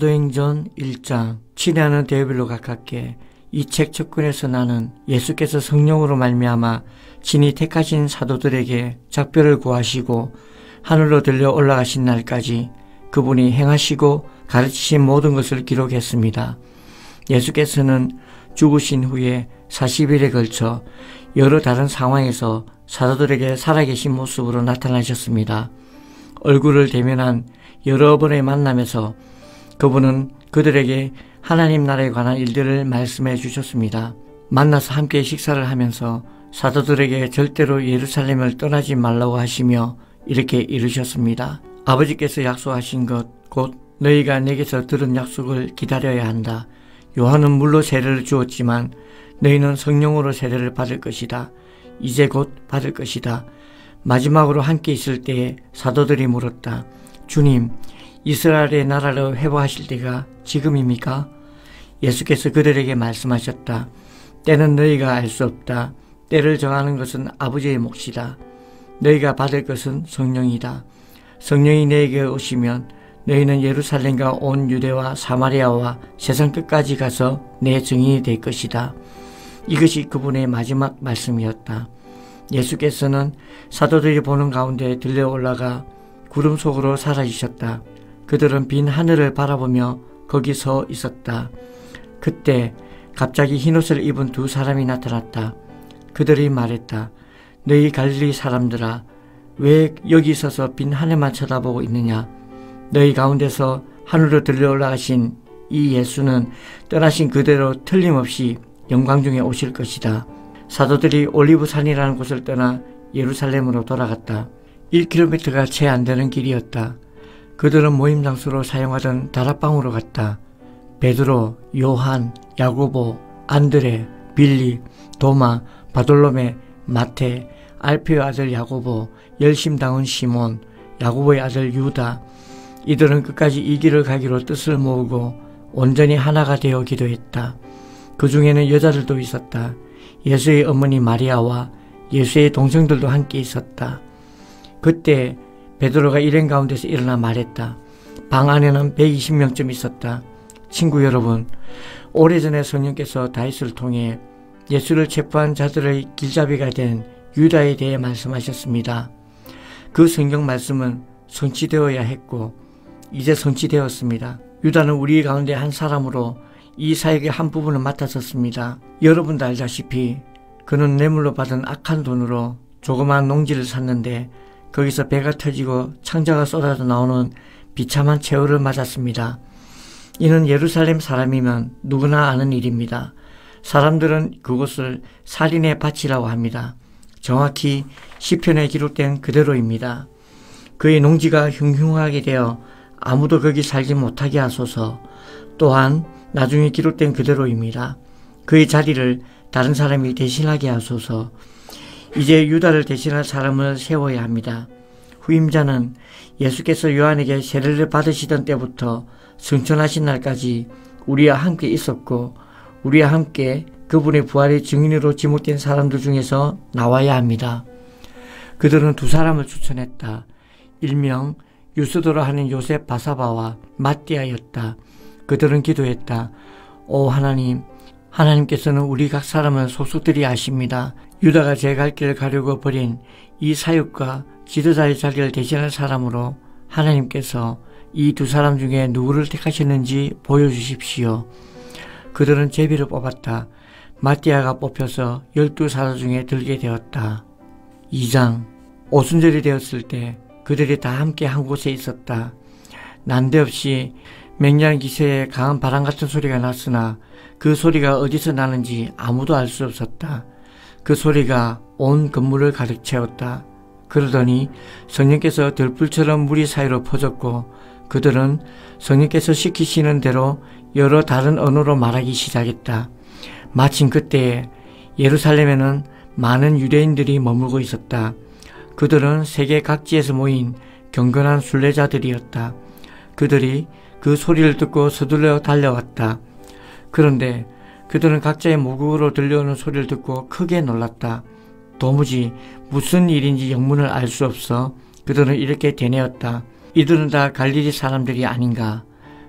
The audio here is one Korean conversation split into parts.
사도행전 1장 친애하는 데오빌로 가깝게 이 책 첫권에서 나는 예수께서 성령으로 말미암아 친히 택하신 사도들에게 작별을 구하시고 하늘로 들려 올라가신 날까지 그분이 행하시고 가르치신 모든 것을 기록했습니다. 예수께서는 죽으신 후에 40일에 걸쳐 여러 다른 상황에서 사도들에게 살아계신 모습으로 나타나셨습니다. 얼굴을 대면한 여러 번의 만남에서 그분은 그들에게 하나님 나라에 관한 일들을 말씀해 주셨습니다. 만나서 함께 식사를 하면서 사도들에게 절대로 예루살렘을 떠나지 말라고 하시며 이렇게 이르셨습니다. 아버지께서 약속하신 것 곧 너희가 내게서 들은 약속을 기다려야 한다. 요한은 물로 세례를 주었지만 너희는 성령으로 세례를 받을 것이다. 이제 곧 받을 것이다. 마지막으로 함께 있을 때에 사도들이 물었다. 주님, 이스라엘의 나라를 회복하실 때가 지금입니까? 예수께서 그들에게 말씀하셨다. 때는 너희가 알 수 없다. 때를 정하는 것은 아버지의 몫이다. 너희가 받을 것은 성령이다. 성령이 너희에게 오시면 너희는 예루살렘과 온 유대와 사마리아와 세상 끝까지 가서 내 증인이 될 것이다. 이것이 그분의 마지막 말씀이었다. 예수께서는 사도들이 보는 가운데 들려 올라가 구름 속으로 사라지셨다. 그들은 빈 하늘을 바라보며 거기 서 있었다. 그때 갑자기 흰옷을 입은 두 사람이 나타났다. 그들이 말했다. 너희 갈릴리 사람들아, 왜 여기 서서 빈 하늘만 쳐다보고 있느냐? 너희 가운데서 하늘로 들려 올라가신 이 예수는 떠나신 그대로 틀림없이 영광 중에 오실 것이다. 사도들이 올리브산이라는 곳을 떠나 예루살렘으로 돌아갔다. 1km가 채 안 되는 길이었다. 그들은 모임 장소로 사용하던 다락방으로 갔다. 베드로, 요한, 야고보, 안드레, 빌리, 도마, 바돌로메, 마테, 알페의 아들 야고보, 열심당은 시몬, 야고보의 아들 유다. 이들은 끝까지 이 길을 가기로 뜻을 모으고 온전히 하나가 되어 기도했다. 그 중에는 여자들도 있었다. 예수의 어머니 마리아와 예수의 동생들도 함께 있었다. 그때 베드로가 일행 가운데서 일어나 말했다. 방 안에는 120명쯤 있었다. 친구 여러분, 오래전에 성령께서 다윗을 통해 예수를 체포한 자들의 길잡이가 된 유다에 대해 말씀하셨습니다. 그 성경 말씀은 성취되어야 했고 이제 성취되었습니다. 유다는 우리 가운데 한 사람으로 이 사역의 한 부분을 맡았었습니다. 여러분도 알다시피 그는 뇌물로 받은 악한 돈으로 조그마한 농지를 샀는데 거기서 배가 터지고 창자가 쏟아져 나오는 비참한 최후를 맞았습니다. 이는 예루살렘 사람이면 누구나 아는 일입니다. 사람들은 그곳을 살인의 밭이라고 합니다. 정확히 시편에 기록된 그대로입니다. 그의 농지가 흉흉하게 되어 아무도 거기 살지 못하게 하소서. 또한 나중에 기록된 그대로입니다. 그의 자리를 다른 사람이 대신하게 하소서. 이제 유다를 대신할 사람을 세워야 합니다. 후임자는 예수께서 요한에게 세례를 받으시던 때부터 승천하신 날까지 우리와 함께 있었고 우리와 함께 그분의 부활의 증인으로 지목된 사람들 중에서 나와야 합니다. 그들은 두 사람을 추천했다. 일명 유스도라 하는 요셉 바사바와 마띠아였다. 그들은 기도했다. 오 하나님, 하나님께서는 우리 각 사람을 속속들이 아십니다. 유다가 제 갈 길을 가려고 버린 이 사역과 지도자의 자리를 대신할 사람으로 하나님께서 이 두 사람 중에 누구를 택하셨는지 보여주십시오. 그들은 제비를 뽑았다. 마띠아가 뽑혀서 12사도 중에 들게 되었다. 2장 오순절이 되었을 때 그들이 다 함께 한 곳에 있었다. 난데없이 맹렬한 기세에 강한 바람 같은 소리가 났으나 그 소리가 어디서 나는지 아무도 알 수 없었다. 그 소리가 온 건물을 가득 채웠다. 그러더니 성령께서 들불처럼 무리 사이로 퍼졌고 그들은 성령께서 시키시는 대로 여러 다른 언어로 말하기 시작했다. 마침 그때에 예루살렘에는 많은 유대인들이 머물고 있었다. 그들은 세계 각지에서 모인 경건한 순례자들이었다. 그들이 그 소리를 듣고 서둘러 달려왔다. 그런데 그들은 각자의 모국어로 들려오는 소리를 듣고 크게 놀랐다. 도무지 무슨 일인지 영문을 알 수 없어 그들은 이렇게 되뇌었다. 이들은 다 갈릴리 사람들이 아닌가?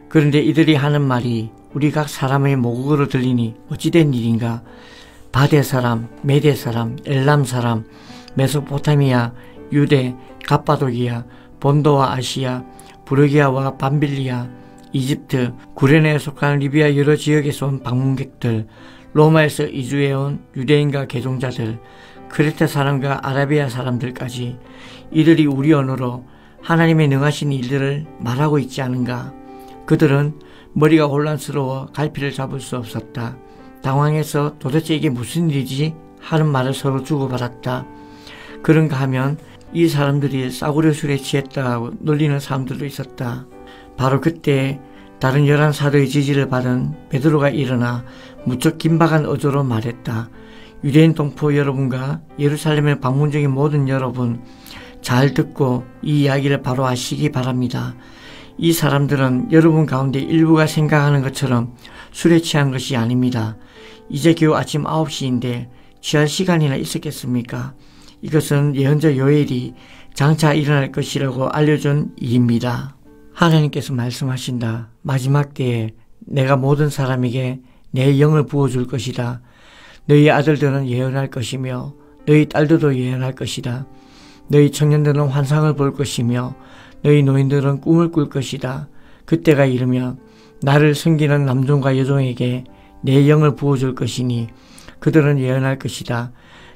그런데 이들이 하는 말이 우리 각 사람의 모국어로 들리니 어찌된 일인가? 바데 사람, 메데 사람, 엘람 사람, 메소포타미아, 유대, 갑바도기아, 본도와 아시아, 부르기아와 밤빌리아, 이집트, 구레네에 속한 리비아 여러 지역에서 온 방문객들, 로마에서 이주해온 유대인과 개종자들, 크레테 사람과 아라비아 사람들까지 이들이 우리 언어로 하나님의 능하신 일들을 말하고 있지 않은가? 그들은 머리가 혼란스러워 갈피를 잡을 수 없었다. 당황해서 도대체 이게 무슨 일이지? 하는 말을 서로 주고받았다. 그런가 하면 이 사람들이 싸구려 술에 취했다고 놀리는 사람들도 있었다. 바로 그때 다른 11사도의 지지를 받은 베드로가 일어나 무척 긴박한 어조로 말했다. 유대인 동포 여러분과 예루살렘에 방문 중인 모든 여러분, 잘 듣고 이 이야기를 바로 하시기 바랍니다. 이 사람들은 여러분 가운데 일부가 생각하는 것처럼 술에 취한 것이 아닙니다. 이제 겨우 아침 9시인데 취할 시간이나 있었겠습니까? 이것은 예언자 요엘이 장차 일어날 것이라고 알려준 일입니다. 하나님께서 말씀하신다. 마지막 때에 내가 모든 사람에게 내 영을 부어줄 것이다. 너희 아들들은 예언할 것이며 너희 딸들도 예언할 것이다. 너희 청년들은 환상을 볼 것이며 너희 노인들은 꿈을 꿀 것이다. 그때가 이르면 나를 섬기는 남종과 여종에게 내 영을 부어줄 것이니 그들은 예언할 것이다.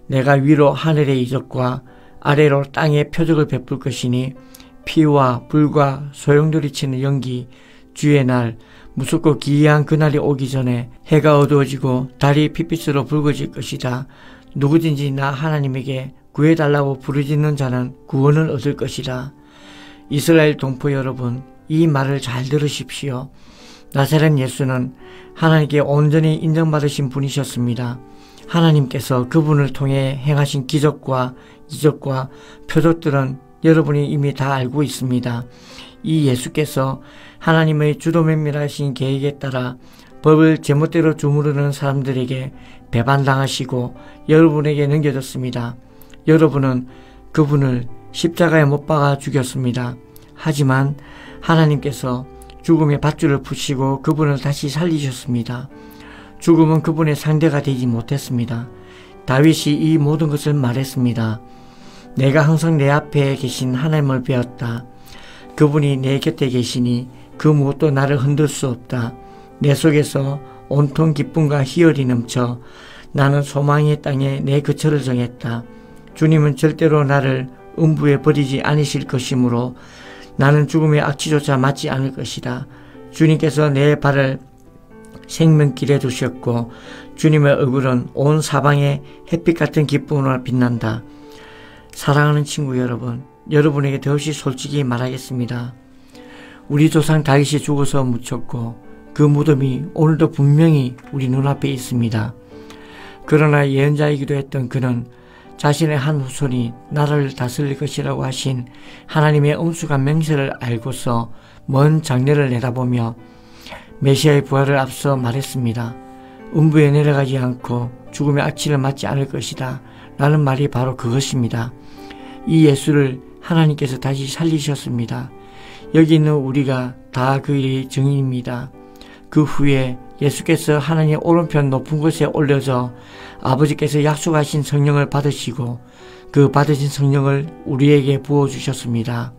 내가 위로 하늘의 이적과 아래로 땅의 표적을 베풀 것이니 피와 불과 소용돌이치는 연기, 주의 날, 무섭고 기이한 그날이 오기 전에 해가 어두워지고 달이 핏빛으로 붉어질 것이다. 누구든지 나 하나님에게 구해달라고 부르짖는 자는 구원을 얻을 것이다. 이스라엘 동포 여러분, 이 말을 잘 들으십시오. 나사렛 예수는 하나님께 온전히 인정받으신 분이셨습니다. 하나님께서 그분을 통해 행하신 기적과 이적과 표적들은 여러분이 이미 다 알고 있습니다. 이 예수께서 하나님의 주도 면밀하신 계획에 따라 법을 제멋대로 주무르는 사람들에게 배반당하시고 여러분에게 넘겨졌습니다. 여러분은 그분을 십자가에 못 박아 죽였습니다. 하지만 하나님께서 죽음의 밧줄을 푸시고 그분을 다시 살리셨습니다. 죽음은 그분의 상대가 되지 못했습니다. 다윗이 이 모든 것을 말했습니다. 내가 항상 내 앞에 계신 하나님을 배웠다. 그분이 내 곁에 계시니 그 무엇도 나를 흔들 수 없다. 내 속에서 온통 기쁨과 희열이 넘쳐 나는 소망의 땅에 내 거처를 정했다. 주님은 절대로 나를 음부에 버리지 않으실 것이므로 나는 죽음의 악취조차 맞지 않을 것이다. 주님께서 내 발을 생명길에 두셨고 주님의 얼굴은 온 사방에 햇빛 같은 기쁨으로 빛난다. 사랑하는 친구 여러분, 여러분에게 더없이 솔직히 말하겠습니다. 우리 조상 다윗이 죽어서 묻혔고 그 무덤이 오늘도 분명히 우리 눈앞에 있습니다. 그러나 예언자이기도 했던 그는 자신의 한 후손이 나라를 다스릴 것이라고 하신 하나님의 엄숙한 맹세를 알고서 먼 장래를 내다보며 메시아의 부활을 앞서 말했습니다. 음부에 내려가지 않고 죽음의 악취를 맞지 않을 것이다. 라는 말이 바로 그것입니다. 이 예수를 하나님께서 다시 살리셨습니다. 여기 있는 우리가 다 그 일의 증인입니다. 그 후에 예수께서 하나님의 오른편 높은 곳에 올려져 아버지께서 약속하신 성령을 받으시고 그 받으신 성령을 우리에게 부어주셨습니다.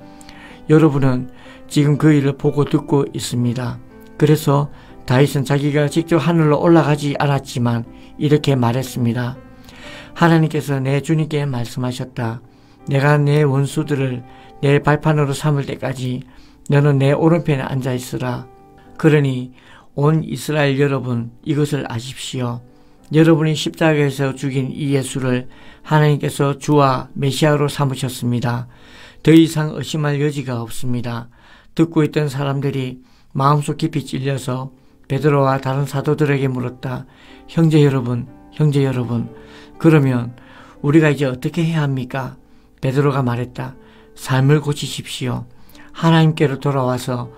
여러분은 지금 그 일을 보고 듣고 있습니다. 그래서 다윗은 자기가 직접 하늘로 올라가지 않았지만 이렇게 말했습니다. 하나님께서 내 주님께 말씀하셨다. 내가 내 원수들을 내 발판으로 삼을 때까지 너는 내 오른편에 앉아있으라. 그러니 온 이스라엘 여러분, 이것을 아십시오. 여러분이 십자가에서 죽인 이 예수를 하나님께서 주와 메시아로 삼으셨습니다. 더 이상 의심할 여지가 없습니다. 듣고 있던 사람들이 마음속 깊이 찔려서 베드로와 다른 사도들에게 물었다. 형제 여러분, 그러면 우리가 이제 어떻게 해야 합니까? 베드로가 말했다. 삶을 고치십시오. 하나님께로 돌아와서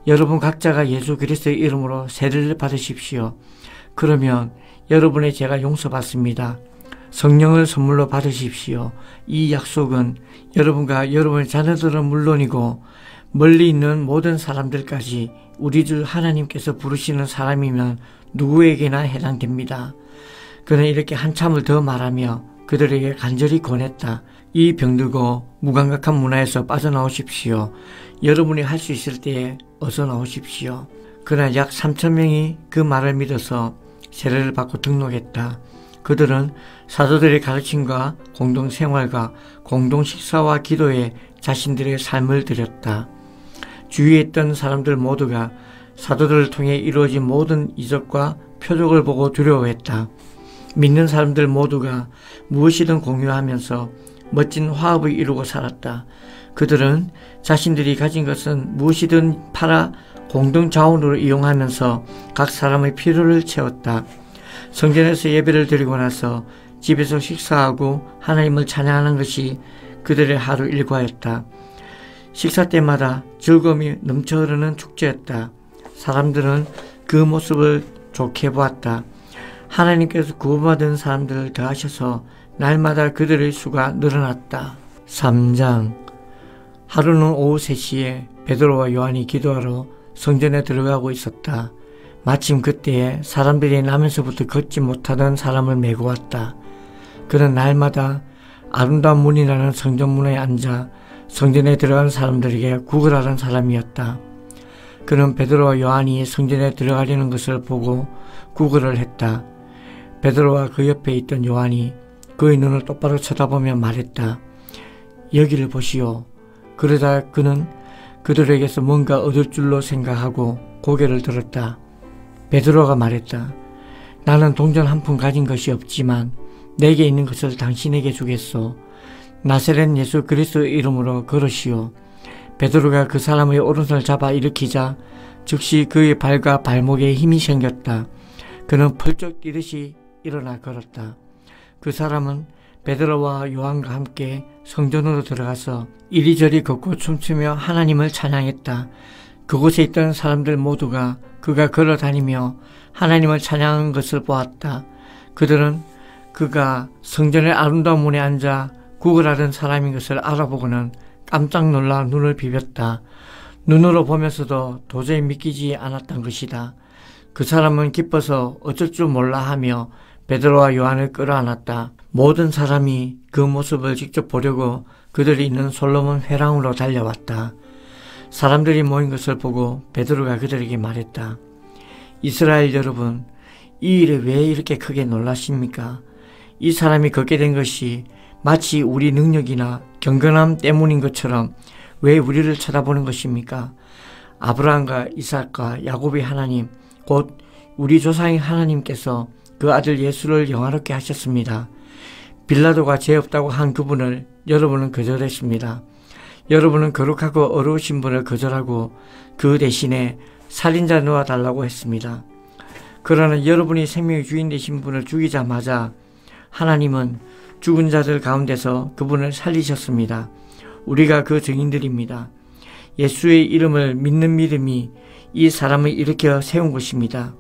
여러분 각자가 예수 그리스도의 이름으로 세례를 받으십시오. 그러면 여러분의 죄가 용서받습니다. 성령을 선물로 받으십시오. 이 약속은 여러분과 여러분의 자녀들은 물론이고 멀리 있는 모든 사람들까지 우리 주 하나님께서 부르시는 사람이면 누구에게나 해당됩니다. 그는 이렇게 한참을 더 말하며 그들에게 간절히 권했다. 이 병들고 무감각한 문화에서 빠져나오십시오. 여러분이 할 수 있을 때에 어서 나오십시오. 그러나 약 3,000명이 그 말을 믿어서 세례를 받고 등록했다. 그들은 사도들의 가르침과 공동생활과 공동식사와 기도에 자신들의 삶을 드렸다. 주위에 있던 사람들 모두가 사도들을 통해 이루어진 모든 이적과 표적을 보고 두려워했다. 믿는 사람들 모두가 무엇이든 공유하면서 멋진 화합을 이루고 살았다. 그들은 자신들이 가진 것은 무엇이든 팔아 공동자원으로 이용하면서 각 사람의 필요를 채웠다. 성전에서 예배를 드리고 나서 집에서 식사하고 하나님을 찬양하는 것이 그들의 하루 일과였다. 식사 때마다 즐거움이 넘쳐 흐르는 축제였다. 사람들은 그 모습을 좋게 보았다. 하나님께서 구원받은 사람들을 더하셔서 날마다 그들의 수가 늘어났다. 3장. 하루는 오후 3시에 베드로와 요한이 기도하러 성전에 들어가고 있었다. 마침 그때에 사람들이 나면서부터 걷지 못하던 사람을 메고 왔다. 그는 날마다 아름다운 문이라는 성전문에 앉아 성전에 들어간 사람들에게 구걸하는 사람이었다. 그는 베드로와 요한이 성전에 들어가려는 것을 보고 구걸을 했다. 베드로와 그 옆에 있던 요한이 그의 눈을 똑바로 쳐다보며 말했다. 여기를 보시오. 그러다 그는 그들에게서 뭔가 얻을 줄로 생각하고 고개를 들었다. 베드로가 말했다. 나는 동전 한 푼 가진 것이 없지만 내게 있는 것을 당신에게 주겠소. 나사렛 예수 그리스도의 이름으로 걸으시오. 베드로가 그 사람의 오른손을 잡아 일으키자 즉시 그의 발과 발목에 힘이 생겼다. 그는 펄쩍 뛰듯이 일어나 걸었다. 그 사람은 베드로와 요한과 함께 성전으로 들어가서 이리저리 걷고 춤추며 하나님을 찬양했다. 그곳에 있던 사람들 모두가 그가 걸어다니며 하나님을 찬양한 것을 보았다. 그들은 그가 성전의 아름다운 문에 앉아 구걸하던 사람인 것을 알아보고는 깜짝 놀라 눈을 비볐다. 눈으로 보면서도 도저히 믿기지 않았던 것이다. 그 사람은 기뻐서 어쩔 줄 몰라 하며 베드로와 요한을 끌어안았다. 모든 사람이 그 모습을 직접 보려고 그들이 있는 솔로몬 회랑으로 달려왔다. 사람들이 모인 것을 보고 베드로가 그들에게 말했다. 이스라엘 여러분, 이 일에 왜 이렇게 크게 놀라십니까? 이 사람이 걷게 된 것이 마치 우리 능력이나 경건함 때문인 것처럼 왜 우리를 쳐다보는 것입니까? 아브라함과 이삭과 야곱의 하나님, 곧 우리 조상의 하나님께서 그 아들 예수를 영화롭게 하셨습니다. 빌라도가 죄 없다고 한 그분을 여러분은 거절했습니다. 여러분은 거룩하고 어려우신 분을 거절하고 그 대신에 살인자 놓아달라고 했습니다. 그러나 여러분이 생명의 주인 되신 분을 죽이자마자 하나님은 죽은 자들 가운데서 그분을 살리셨습니다. 우리가 그 증인들입니다. 예수의 이름을 믿는 믿음이 이 사람을 일으켜 세운 것입니다.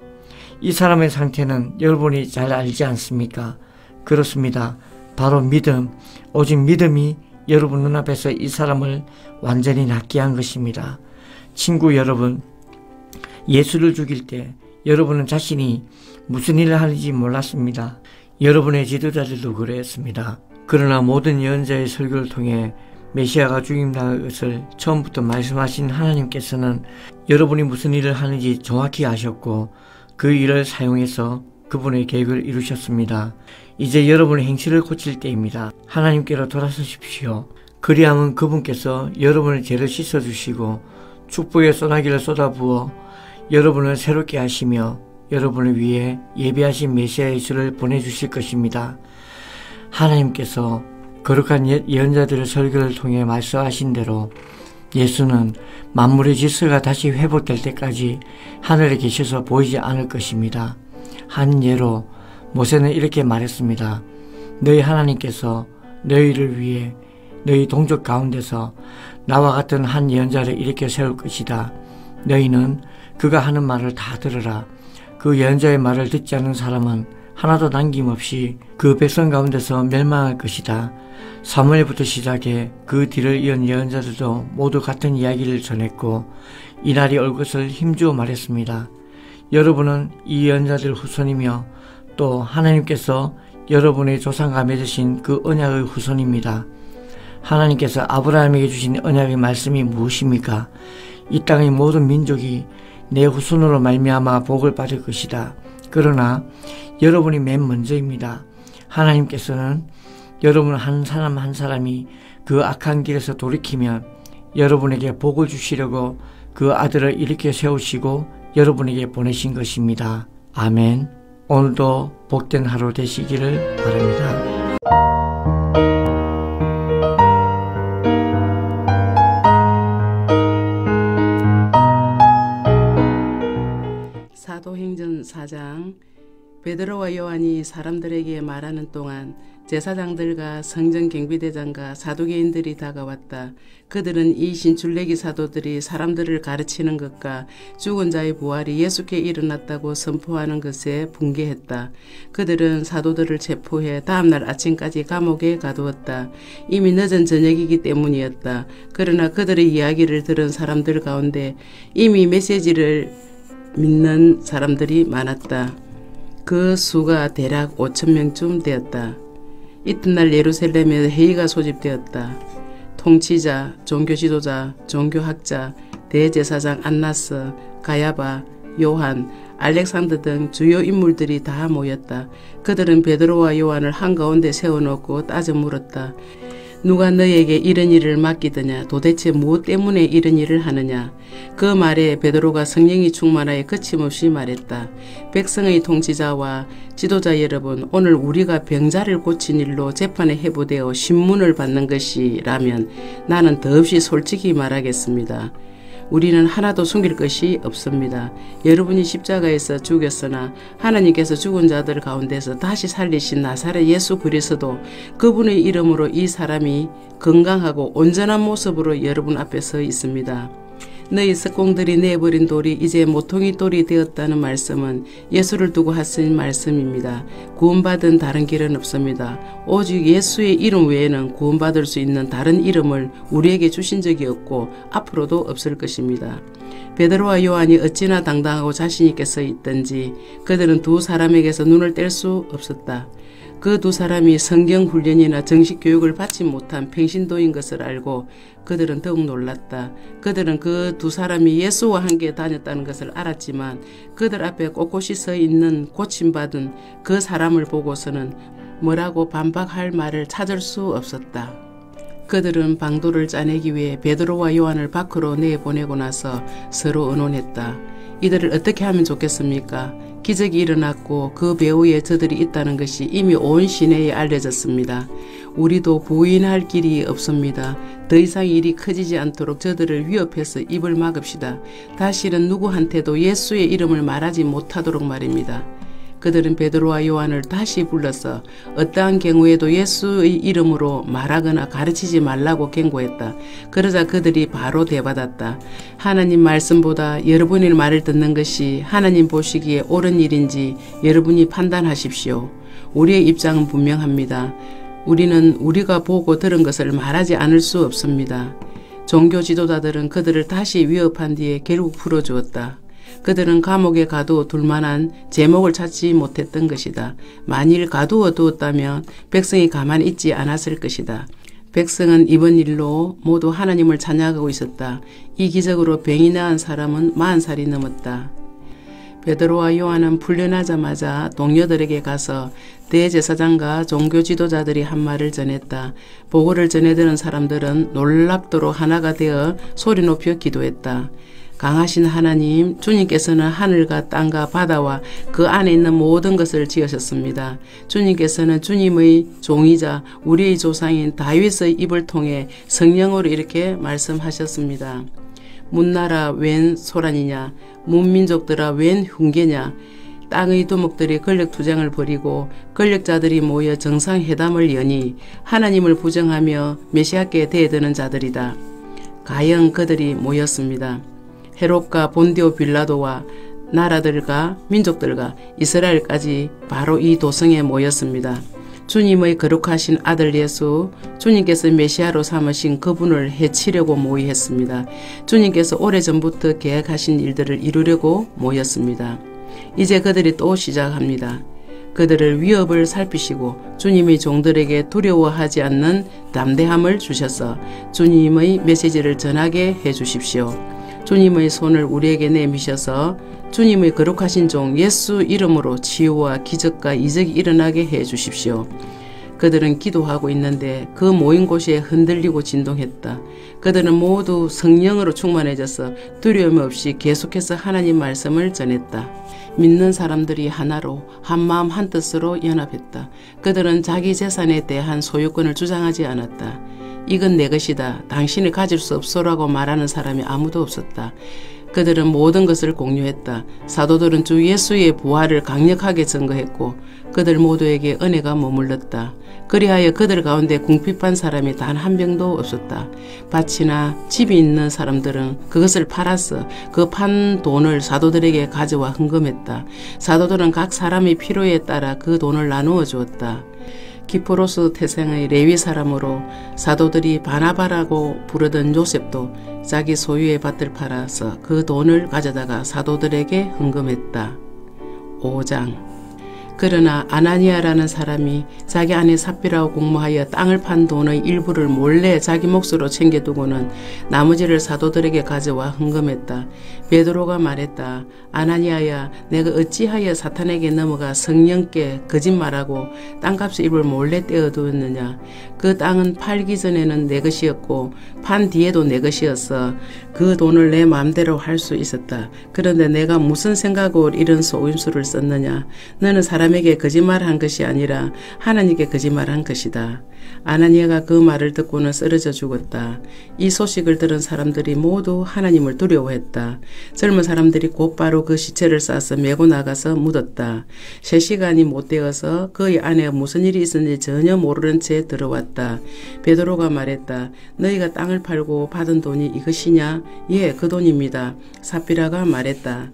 이 사람의 상태는 여러분이 잘 알지 않습니까? 그렇습니다. 바로 믿음, 오직 믿음이 여러분 눈앞에서 이 사람을 완전히 낫게 한 것입니다. 친구 여러분, 예수를 죽일 때 여러분은 자신이 무슨 일을 하는지 몰랐습니다. 여러분의 지도자들도 그랬습니다. 그러나 모든 예언자의 설교를 통해 메시아가 죽임당할 것을 처음부터 말씀하신 하나님께서는 여러분이 무슨 일을 하는지 정확히 아셨고 그 일을 사용해서 그분의 계획을 이루셨습니다. 이제 여러분의 행실을 고칠 때입니다. 하나님께로 돌아서십시오. 그리하면 그분께서 여러분의 죄를 씻어주시고 축복의 소나기를 쏟아부어 여러분을 새롭게 하시며 여러분을 위해 예비하신 메시아 예수를 보내주실 것입니다. 하나님께서 거룩한 예언자들의 설교를 통해 말씀하신 대로 예수는 만물의 질서가 다시 회복될 때까지 하늘에 계셔서 보이지 않을 것입니다. 한 예로 모세는 이렇게 말했습니다. 너희 하나님께서 너희를 위해 너희 동족 가운데서 나와 같은 한 예언자를 일으켜 세울 것이다. 너희는 그가 하는 말을 다 들으라. 그 예언자의 말을 듣지 않는 사람은 하나도 남김없이 그 백성 가운데서 멸망할 것이다. 사무엘부터 시작해 그 뒤를 이은 예언자들도 모두 같은 이야기를 전했고 이날이 올 것을 힘주어 말했습니다. 여러분은 이 예언자들 후손이며 또 하나님께서 여러분의 조상과 맺으신 그 언약의 후손입니다. 하나님께서 아브라함에게 주신 언약의 말씀이 무엇입니까? 이 땅의 모든 민족이 내 후손으로 말미암아 복을 받을 것이다. 그러나 여러분이 맨 먼저입니다. 하나님께서는 여러분 한 사람 한 사람이 그 악한 길에서 돌이키면 여러분에게 복을 주시려고 그 아들을 일으켜 세우시고 여러분에게 보내신 것입니다. 아멘. 오늘도 복된 하루 되시기를 바랍니다. 사도행전 4장. 베드로와 요한이 사람들에게 말하는 동안 제사장들과 성전경비대장과 사두개인들이 다가왔다. 그들은 이 신출내기 사도들이 사람들을 가르치는 것과 죽은 자의 부활이 예수께 일어났다고 선포하는 것에 분개했다. 그들은 사도들을 체포해 다음날 아침까지 감옥에 가두었다. 이미 늦은 저녁이기 때문이었다. 그러나 그들의 이야기를 들은 사람들 가운데 이미 메시지를 믿는 사람들이 많았다. 그 수가 대략 5,000명쯤 되었다. 이튿날 예루살렘에 회의가 소집되었다. 통치자, 종교지도자, 종교학자, 대제사장 안나스, 가야바, 요한, 알렉산더 등 주요 인물들이 다 모였다. 그들은 베드로와 요한을 한가운데 세워놓고 따져 물었다. 누가 너에게 이런 일을 맡기더냐? 도대체 무엇 때문에 이런 일을 하느냐? 그 말에 베드로가 성령이 충만하여 거침없이 말했다. 백성의 통치자와 지도자 여러분, 오늘 우리가 병자를 고친 일로 재판에 해부되어 신문을 받는 것이라면 나는 더없이 솔직히 말하겠습니다. 우리는 하나도 숨길 것이 없습니다. 여러분이 십자가에서 죽였으나 하나님께서 죽은 자들 가운데서 다시 살리신 나사렛 예수 그리스도, 그분의 이름으로 이 사람이 건강하고 온전한 모습으로 여러분 앞에 서 있습니다. 너희 석공들이 내버린 돌이 이제 모퉁이 돌이 되었다는 말씀은 예수를 두고 하신 말씀입니다. 구원받은 다른 길은 없습니다. 오직 예수의 이름 외에는 구원받을 수 있는 다른 이름을 우리에게 주신 적이 없고 앞으로도 없을 것입니다. 베드로와 요한이 어찌나 당당하고 자신있게 서 있던지 그들은 두 사람에게서 눈을 뗄 수 없었다. 그 두 사람이 성경 훈련이나 정식 교육을 받지 못한 평신도인 것을 알고 그들은 더욱 놀랐다. 그들은 그 두 사람이 예수와 함께 다녔다는 것을 알았지만 그들 앞에 꼿꼿이 서 있는 고침받은 그 사람을 보고서는 뭐라고 반박할 말을 찾을 수 없었다. 그들은 방도를 짜내기 위해 베드로와 요한을 밖으로 내보내고 나서 서로 의논했다. 이들을 어떻게 하면 좋겠습니까? 기적이 일어났고 그 배후에 저들이 있다는 것이 이미 온 시내에 알려졌습니다. 우리도 부인할 길이 없습니다. 더 이상 일이 커지지 않도록 저들을 위협해서 입을 막읍시다. 다시는 누구한테도 예수의 이름을 말하지 못하도록 말입니다. 그들은 베드로와 요한을 다시 불러서 어떠한 경우에도 예수의 이름으로 말하거나 가르치지 말라고 경고했다. 그러자 그들이 바로 대받았다. 하나님 말씀보다 여러분의 말을 듣는 것이 하나님 보시기에 옳은 일인지 여러분이 판단하십시오. 우리의 입장은 분명합니다. 우리는 우리가 보고 들은 것을 말하지 않을 수 없습니다. 종교 지도자들은 그들을 다시 위협한 뒤에 결국 풀어주었다. 그들은 감옥에 가두어 둘 만한 제목을 찾지 못했던 것이다. 만일 가두어 두었다면 백성이 가만히 있지 않았을 것이다. 백성은 이번 일로 모두 하나님을 찬양하고 있었다. 이 기적으로 병이 나은 사람은 40살이 넘었다. 베드로와 요한은 풀려나자마자 동료들에게 가서 대제사장과 종교 지도자들이 한 말을 전했다. 보고를 전해드는 사람들은 놀랍도록 하나가 되어 소리 높여 기도했다. 강하신 하나님, 주님께서는 하늘과 땅과 바다와 그 안에 있는 모든 것을 지으셨습니다. 주님께서는 주님의 종이자 우리의 조상인 다윗의 입을 통해 성령으로 이렇게 말씀하셨습니다. 문나라 웬 소란이냐, 문민족들아 웬 흉계냐. 땅의 두목들이 권력투쟁을 벌이고 권력자들이 모여 정상회담을 여니 하나님을 부정하며 메시아께 대드는 자들이다. 가령 그들이 모였습니다. 헤롯과 본디오 빌라도와 나라들과 민족들과 이스라엘까지 바로 이 도성에 모였습니다. 주님의 거룩하신 아들 예수, 주님께서 메시아로 삼으신 그분을 해치려고 모의했습니다. 주님께서 오래전부터 계획하신 일들을 이루려고 모였습니다. 이제 그들이 또 시작합니다. 그들을 위협을 살피시고 주님의 종들에게 두려워하지 않는 담대함을 주셔서 주님의 메시지를 전하게 해주십시오. 주님의 손을 우리에게 내미셔서 주님의 거룩하신 종 예수 이름으로 치유와 기적과 이적이 일어나게 해주십시오. 그들은 기도하고 있는데 그 모인 곳이 흔들리고 진동했다. 그들은 모두 성령으로 충만해져서 두려움 없이 계속해서 하나님 말씀을 전했다. 믿는 사람들이 하나로 한마음 한뜻으로 연합했다. 그들은 자기 재산에 대한 소유권을 주장하지 않았다. 이건 내 것이다. 당신이 가질 수 없소라고 말하는 사람이 아무도 없었다. 그들은 모든 것을 공유했다. 사도들은 주 예수의 부활을 강력하게 증거했고 그들 모두에게 은혜가 머물렀다. 그리하여 그들 가운데 궁핍한 사람이 단 한 명도 없었다. 밭이나 집이 있는 사람들은 그것을 팔아서 그 판 돈을 사도들에게 가져와 헌금했다. 사도들은 각 사람의 필요에 따라 그 돈을 나누어 주었다. 기프로스 태생의 레위 사람으로 사도들이 바나바라고 부르던 요셉도 자기 소유의 밭을 팔아서 그 돈을 가져다가 사도들에게 헌금했다. 5장. 그러나 아나니아라는 사람이 자기 아내 삽비라고 공모하여 땅을 판 돈의 일부를 몰래 자기 몫으로 챙겨두고는 나머지를 사도들에게 가져와 헌금했다. 베드로가 말했다. 아나니아야, 내가 어찌하여 사탄에게 넘어가 성령께 거짓말하고 땅값의 일부를 몰래 떼어두었느냐. 그 땅은 팔기 전에는 내 것이었고 판 뒤에도 내 것이었어. 그 돈을 내 마음대로 할 수 있었다. 그런데 내가 무슨 생각으로 이런 속임수를 썼느냐. 너는 사람에게 거짓말한 것이 아니라 하나님께 거짓말한 것이다. 아나니아가 그 말을 듣고는 쓰러져 죽었다. 이 소식을 들은 사람들이 모두 하나님을 두려워했다. 젊은 사람들이 곧바로 그 시체를 싸서 메고 나가서 묻었다. 3시간이 못 되어서 그의 아내가 무슨 일이 있었는지 전혀 모르는 채 들어왔다. 베드로가 말했다. 너희가 땅을 팔고 받은 돈이 이것이냐? 예, 그 돈입니다. 삽비라가 말했다.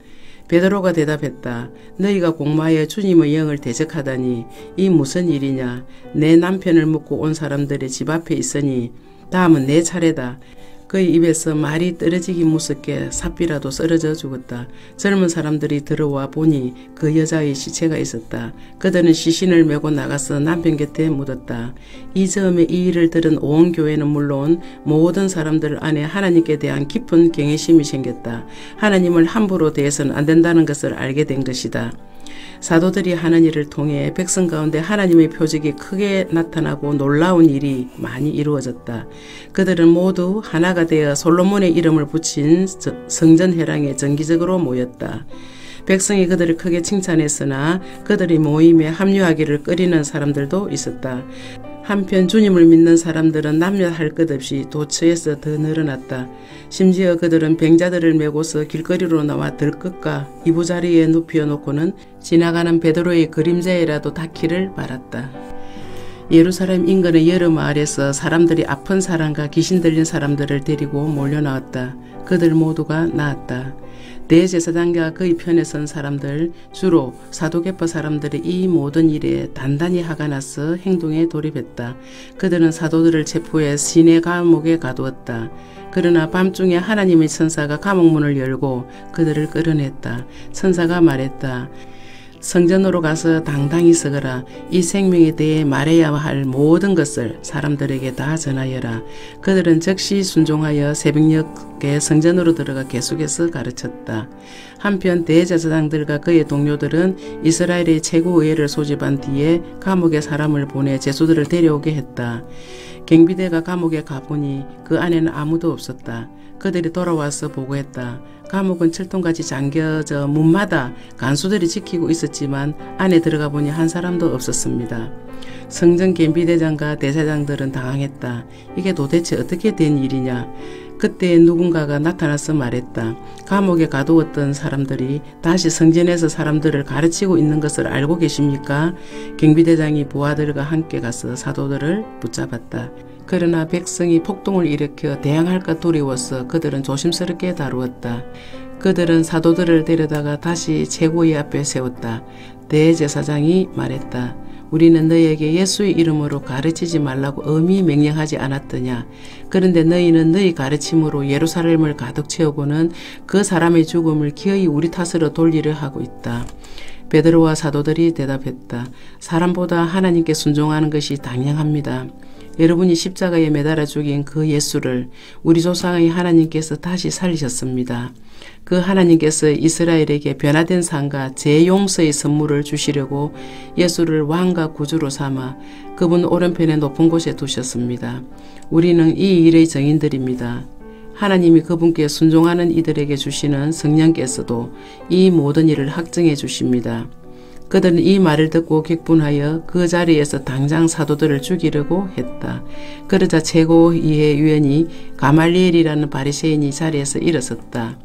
베드로가 대답했다. 너희가 공마에 주님의 영을 대적하다니 이 무슨 일이냐. 내 남편을 묻고 온 사람들이 집 앞에 있으니 다음은 내 차례다. 그의 입에서 말이 떨어지기 무섭게 삽비라도 쓰러져 죽었다. 젊은 사람들이 들어와 보니 그 여자의 시체가 있었다. 그들은 시신을 메고 나가서 남편 곁에 묻었다. 이 즈음에 이 일을 들은 온 교회는 물론 모든 사람들 안에 하나님께 대한 깊은 경외심이 생겼다. 하나님을 함부로 대해서는 안 된다는 것을 알게 된 것이다. 사도들이 하는 일을 통해 백성 가운데 하나님의 표적이 크게 나타나고 놀라운 일이 많이 이루어졌다. 그들은 모두 하나가 되어 솔로몬의 이름을 붙인 성전 회랑에 정기적으로 모였다. 백성이 그들을 크게 칭찬했으나 그들이 모임에 합류하기를 꺼리는 사람들도 있었다. 한편 주님을 믿는 사람들은 남녀 할 것 없이 도처에서 더 늘어났다. 심지어 그들은 병자들을 메고서 길거리로 나와 들것과 이부자리에 눕혀 놓고는 지나가는 베드로의 그림자에라도 닿기를 바랐다. 예루살렘 인근의 여러 마을에서 사람들이 아픈 사람과 귀신 들린 사람들을 데리고 몰려나왔다. 그들 모두가 나았다. 대제사장과 그의 편에 선 사람들, 주로 사도계파 사람들이 이 모든 일에 단단히 화가 나서 행동에 돌입했다. 그들은 사도들을 체포해 시내 감옥에 가두었다. 그러나 밤중에 하나님의 천사가 감옥문을 열고 그들을 끌어냈다. 천사가 말했다. 성전으로 가서 당당히 서거라. 이 생명에 대해 말해야 할 모든 것을 사람들에게 다 전하여라. 그들은 즉시 순종하여 새벽녘에 성전으로 들어가 계속해서 가르쳤다. 한편 대제사장들과 그의 동료들은 이스라엘의 최고의회를 소집한 뒤에 감옥에 사람을 보내 제수들을 데려오게 했다. 경비대가 감옥에 가보니 그 안에는 아무도 없었다. 그들이 돌아와서 보고했다. 감옥은 철통같이 잠겨져 문마다 간수들이 지키고 있었지만 안에 들어가 보니 한 사람도 없었습니다. 성전 경비대장과 대사장들은 당황했다. 이게 도대체 어떻게 된 일이냐. 그때 누군가가 나타나서 말했다. 감옥에 가두었던 사람들이 다시 성전에서 사람들을 가르치고 있는 것을 알고 계십니까? 경비대장이 부하들과 함께 가서 사도들을 붙잡았다. 그러나 백성이 폭동을 일으켜 대항할까 두려워서 그들은 조심스럽게 다루었다. 그들은 사도들을 데려다가 다시 최고의 앞에 세웠다. 대제사장이 말했다. 우리는 너희에게 예수의 이름으로 가르치지 말라고 엄히 명령하지 않았더냐. 그런데 너희는 너희 가르침으로 예루살렘을 가득 채우고는 그 사람의 죽음을 기어이 우리 탓으로 돌리려 하고 있다. 베드로와 사도들이 대답했다. 사람보다 하나님께 순종하는 것이 당연합니다. 여러분이 십자가에 매달아 죽인 그 예수를 우리 조상의 하나님께서 다시 살리셨습니다. 그 하나님께서 이스라엘에게 변화된 삶과 재용서의 선물을 주시려고 예수를 왕과 구주로 삼아 그분 오른편에 높은 곳에 두셨습니다. 우리는 이 일의 증인들입니다. 하나님이 그분께 순종하는 이들에게 주시는 성령께서도 이 모든 일을 확증해 주십니다. 그들은 이 말을 듣고 격분하여 그 자리에서 당장 사도들을 죽이려고 했다. 그러자 최고위의 위원이 가말리엘이라는 바리새인이 자리에서 일어섰다.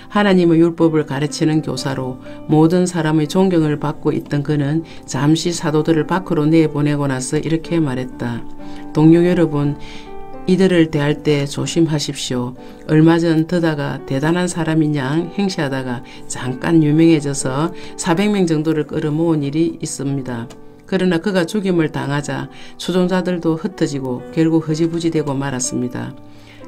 하나님의 율법을 가르치는 교사로 모든 사람의 존경을 받고 있던 그는 잠시 사도들을 밖으로 내보내고 나서 이렇게 말했다. 동료 여러분, 이들을 대할 때 조심하십시오. 얼마 전 더다가 대단한 사람인 양 행시하다가 잠깐 유명해져서 400명 정도를 끌어모은 일이 있습니다. 그러나 그가 죽임을 당하자 추종자들도 흩어지고 결국 허지부지되고 말았습니다.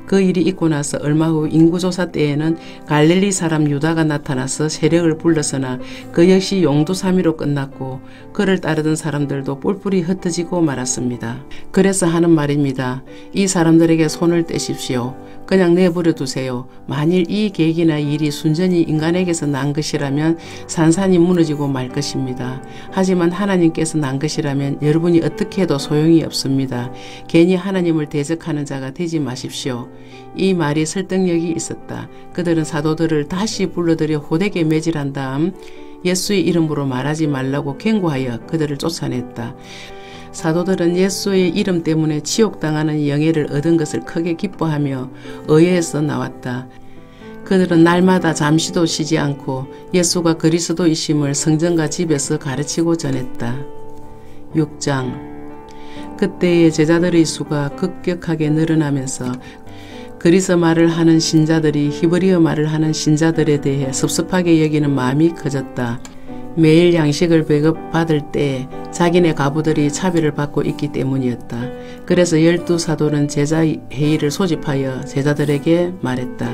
그 일이 있고 나서 얼마 후 인구조사 때에는 갈릴리 사람 유다가 나타나서 세력을 불러서나 그 역시 용두사미로 끝났고 그를 따르던 사람들도 뿔뿔이 흩어지고 말았습니다. 그래서 하는 말입니다. 이 사람들에게 손을 떼십시오. 그냥 내버려 두세요. 만일 이 계기나 일이 순전히 인간에게서 난 것이라면 산산이 무너지고 말 것입니다. 하지만 하나님께서 난 것이라면 여러분이 어떻게 해도 소용이 없습니다. 괜히 하나님을 대적하는 자가 되지 마십시오. 이 말이 설득력이 있었다. 그들은 사도들을 다시 불러들여 호되게 매질한 다음 예수의 이름으로 말하지 말라고 경고하여 그들을 쫓아냈다. 사도들은 예수의 이름 때문에 치욕당하는 영예를 얻은 것을 크게 기뻐하며 의회에서 나왔다. 그들은 날마다 잠시도 쉬지 않고 예수가 그리스도이심을 성전과 집에서 가르치고 전했다. 6장. 그때의 제자들의 수가 급격하게 늘어나면서 그리스 말을 하는 신자들이 히브리어 말을 하는 신자들에 대해 섭섭하게 여기는 마음이 커졌다. 매일 양식을 배급받을 때 자기네 가부들이 차별을 받고 있기 때문이었다. 그래서 12사도는 제자회의를 소집하여 제자들에게 말했다.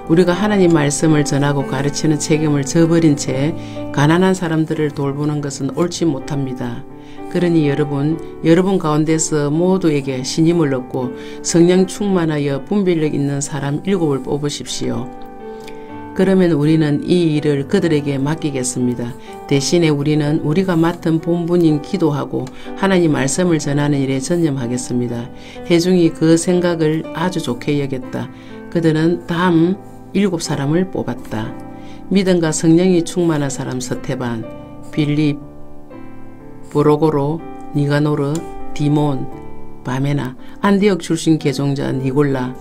우리가 하나님 말씀을 전하고 가르치는 책임을 저버린 채 가난한 사람들을 돌보는 것은 옳지 못합니다. 그러니 여러분 가운데서 모두에게 신임을 얻고 성령 충만하여 분별력 있는 사람 7을 뽑으십시오. 그러면 우리는 이 일을 그들에게 맡기겠습니다. 대신에 우리는 우리가 맡은 본분인 기도하고 하나님 말씀을 전하는 일에 전념하겠습니다. 회중이 그 생각을 아주 좋게 여겼다. 그들은 다음 7사람을 뽑았다. 믿음과 성령이 충만한 사람 스테반, 빌립, 브로고로, 니가노르, 디몬, 바메나, 안디옥 출신 개종자 니골라.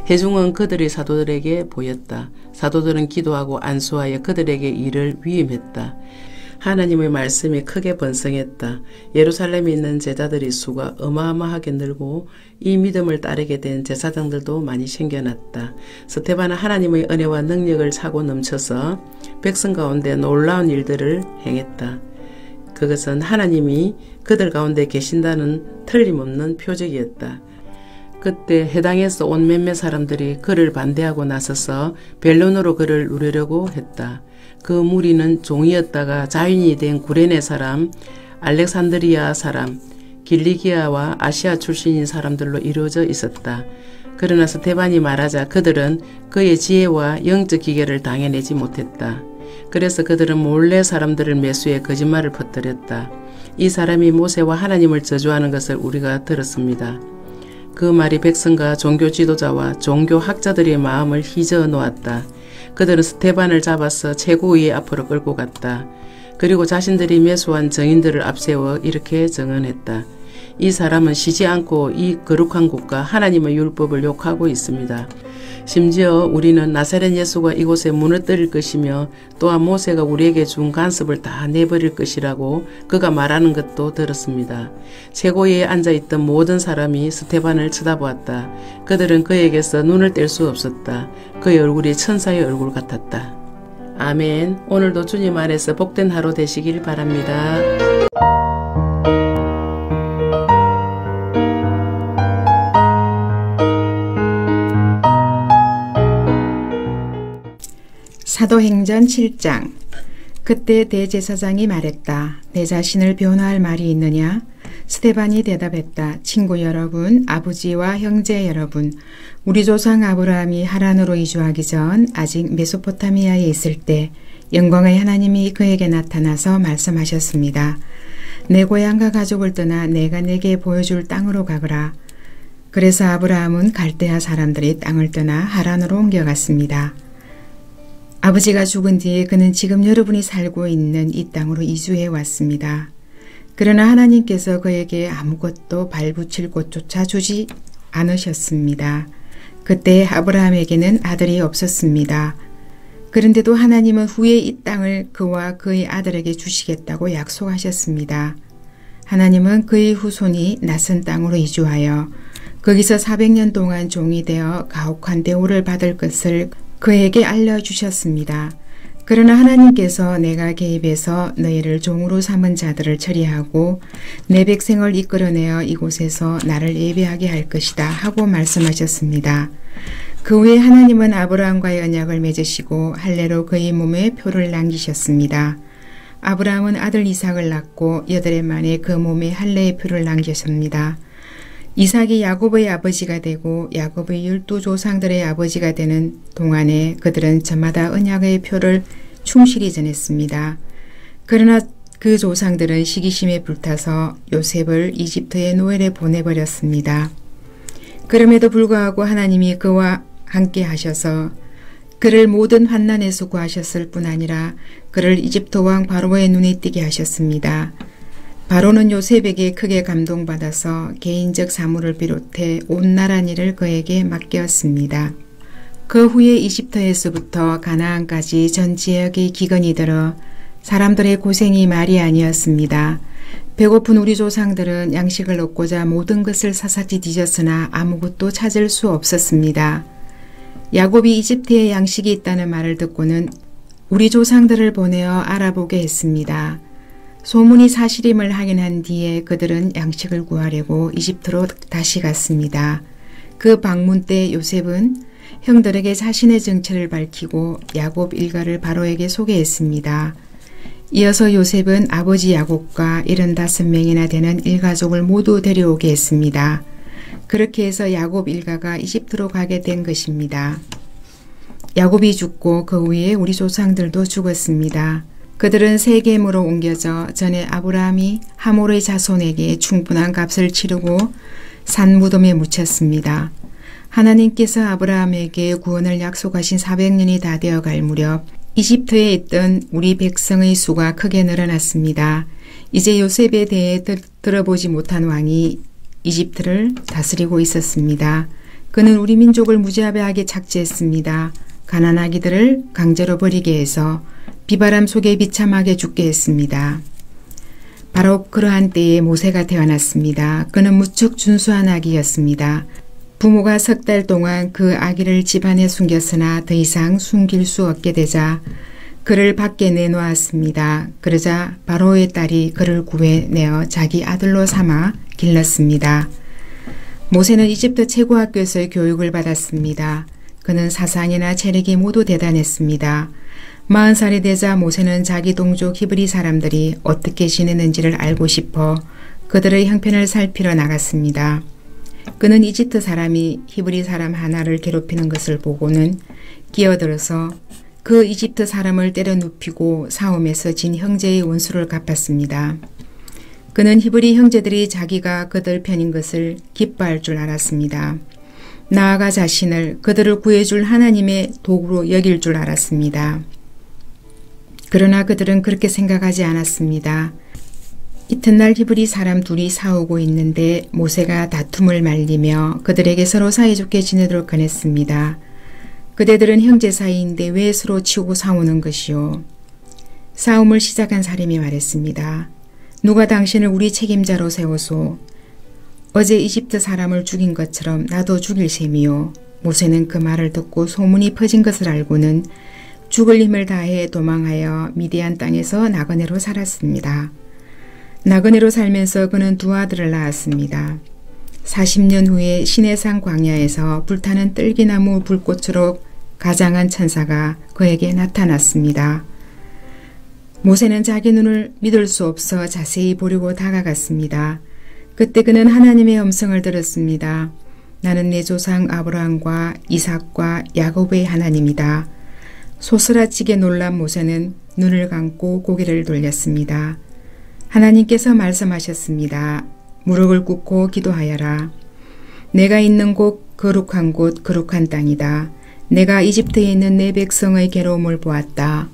회중은 그들의 사도들에게 보였다. 사도들은 기도하고 안수하여 그들에게 일을 위임했다. 하나님의 말씀이 크게 번성했다. 예루살렘에 있는 제자들의 수가 어마어마하게 늘고 이 믿음을 따르게 된 제사장들도 많이 생겨났다. 스테반은 하나님의 은혜와 능력을 차고 넘쳐서 백성 가운데 놀라운 일들을 행했다. 그것은 하나님이 그들 가운데 계신다는 틀림없는 표적이었다. 그때 해당에서 온 몇몇 사람들이 그를 반대하고 나서서 변론으로 그를 누르려고 했다. 그 무리는 종이었다가 자인이 된 구레네 사람, 알렉산드리아 사람, 길리기아와 아시아 출신인 사람들로 이루어져 있었다. 그러나 스테반이 말하자 그들은 그의 지혜와 영적 기계를 당해내지 못했다. 그래서 그들은 몰래 사람들을 매수해 거짓말을 퍼뜨렸다. 이 사람이 모세와 하나님을 저주하는 것을 우리가 들었습니다. 그 말이 백성과 종교 지도자와 종교 학자들의 마음을 휘저어 놓았다. 그들은 스테반을 잡아서 최고위의 앞으로 끌고 갔다. 그리고 자신들이 매수한 증인들을 앞세워 이렇게 증언했다. 이 사람은 쉬지 않고 이 거룩한 곳과 하나님의 율법을 욕하고 있습니다. 심지어 우리는 나사렛 예수가 이곳에 무너뜨릴 것이며 또한 모세가 우리에게 준 간섭을 다 내버릴 것이라고 그가 말하는 것도 들었습니다. 최고위에 앉아있던 모든 사람이 스테반을 쳐다보았다. 그들은 그에게서 눈을 뗄 수 없었다. 그의 얼굴이 천사의 얼굴 같았다. 아멘. 오늘도 주님 안에서 복된 하루 되시길 바랍니다. 사도행전 7장. 그때 대제사장이 말했다. 내 자신을 변호할 말이 있느냐? 스데반이 대답했다. 친구 여러분, 아버지와 형제 여러분, 우리 조상 아브라함이 하란으로 이주하기 전 아직 메소포타미아에 있을 때 영광의 하나님이 그에게 나타나서 말씀하셨습니다. 내 고향과 가족을 떠나 내가 내게 보여줄 땅으로 가거라. 그래서 아브라함은 갈대아 사람들이 땅을 떠나 하란으로 옮겨갔습니다. 아버지가 죽은 뒤에 그는 지금 여러분이 살고 있는 이 땅으로 이주해 왔습니다. 그러나 하나님께서 그에게 아무것도 발붙일 곳조차 주지 않으셨습니다. 그때 아브라함에게는 아들이 없었습니다. 그런데도 하나님은 후에 이 땅을 그와 그의 아들에게 주시겠다고 약속하셨습니다. 하나님은 그의 후손이 낯선 땅으로 이주하여 거기서 400년 동안 종이 되어 가혹한 대우를 받을 것을 그에게 알려주셨습니다. 그러나 하나님께서 내가 개입해서 너희를 종으로 삼은 자들을 처리하고 내 백성을 이끌어내어 이곳에서 나를 예배하게 할 것이다 하고 말씀하셨습니다. 그 후에 하나님은 아브라함과의 언약을 맺으시고 할례로 그의 몸에 표를 남기셨습니다. 아브라함은 아들 이삭을 낳고 8해 만에 그 몸에 할례의 표를 남기셨습니다. 이삭이 야곱의 아버지가 되고 야곱의 12조상들의 아버지가 되는 동안에 그들은 저마다 언약의 표를 충실히 전했습니다. 그러나 그 조상들은 시기심에 불타서 요셉을 이집트의 노예에 보내버렸습니다. 그럼에도 불구하고 하나님이 그와 함께 하셔서 그를 모든 환난에서 구하셨을 뿐 아니라 그를 이집트 왕 바로의 눈에 띄게 하셨습니다. 바로는 요셉에게 크게 감동받아서 개인적 사물을 비롯해 온 나라 일을 그에게 맡겼습니다. 그 후에 이집트에서부터 가나안까지 전 지역에 기근이 들어 사람들의 고생이 말이 아니었습니다. 배고픈 우리 조상들은 양식을 얻고자 모든 것을 샅샅이 뒤졌으나 아무것도 찾을 수 없었습니다. 야곱이 이집트에 양식이 있다는 말을 듣고는 우리 조상들을 보내어 알아보게 했습니다. 소문이 사실임을 확인한 뒤에 그들은 양식을 구하려고 이집트로 다시 갔습니다. 그 방문 때 요셉은 형들에게 자신의 정체를 밝히고 야곱 일가를 바로에게 소개했습니다. 이어서 요셉은 아버지 야곱과 75명이나 되는 일가족을 모두 데려오게 했습니다. 그렇게 해서 야곱 일가가 이집트로 가게 된 것입니다. 야곱이 죽고 그 후에 우리 조상들도 죽었습니다. 그들은 세겜으로 옮겨져 전에 아브라함이 하몰의 자손에게 충분한 값을 치르고 산 무덤에 묻혔습니다. 하나님께서 아브라함에게 구원을 약속하신 400년이 다 되어갈 무렵 이집트에 있던 우리 백성의 수가 크게 늘어났습니다. 이제 요셉에 대해 들어보지 못한 왕이 이집트를 다스리고 있었습니다. 그는 우리 민족을 무자비하게 착취했습니다. 가난아기들을 강제로 버리게 해서 비바람 속에 비참하게 죽게 했습니다. 바로 그러한 때에 모세가 태어났습니다. 그는 무척 준수한 아기였습니다. 부모가 6달 동안 그 아기를 집안에 숨겼으나 더 이상 숨길 수 없게 되자 그를 밖에 내놓았습니다. 그러자 바로의 딸이 그를 구해내어 자기 아들로 삼아 길렀습니다. 모세는 이집트 최고학교에서 교육을 받았습니다. 그는 사상이나 체력이 모두 대단했습니다. 40살이 되자 모세는 자기 동족 히브리 사람들이 어떻게 지내는지를 알고 싶어 그들의 형편을 살피러 나갔습니다. 그는 이집트 사람이 히브리 사람 하나를 괴롭히는 것을 보고는 끼어들어서 그 이집트 사람을 때려 눕히고 싸움에서 진 형제의 원수를 갚았습니다. 그는 히브리 형제들이 자기가 그들 편인 것을 기뻐할 줄 알았습니다. 나아가 자신을 그들을 구해줄 하나님의 도구로 여길 줄 알았습니다. 그러나 그들은 그렇게 생각하지 않았습니다. 이튿날 히브리 사람 둘이 싸우고 있는데 모세가 다툼을 말리며 그들에게 서로 사이좋게 지내도록 권했습니다. 그대들은 형제 사이인데 왜 서로 치우고 싸우는 것이요? 싸움을 시작한 사람이 말했습니다. 누가 당신을 우리 책임자로 세워서 어제 이집트 사람을 죽인 것처럼 나도 죽일 셈이요. 모세는 그 말을 듣고 소문이 퍼진 것을 알고는 죽을 힘을 다해 도망하여 미디안 땅에서 나그네로 살았습니다. 나그네로 살면서 그는 두 아들을 낳았습니다. 40년 후에 시내산 광야에서 불타는 뜰기나무 불꽃으로 가장한 천사가 그에게 나타났습니다. 모세는 자기 눈을 믿을 수 없어 자세히 보려고 다가갔습니다. 그때 그는 하나님의 음성을 들었습니다. 나는 내 조상 아브라함과 이삭과 야곱의 하나님이다. 소스라치게 놀란 모세는 눈을 감고 고개를 돌렸습니다. 하나님께서 말씀하셨습니다. 무릎을 꿇고 기도하여라. 내가 있는 곳 거룩한 땅이다. 내가 이집트에 있는 내 백성의 괴로움을 보았다.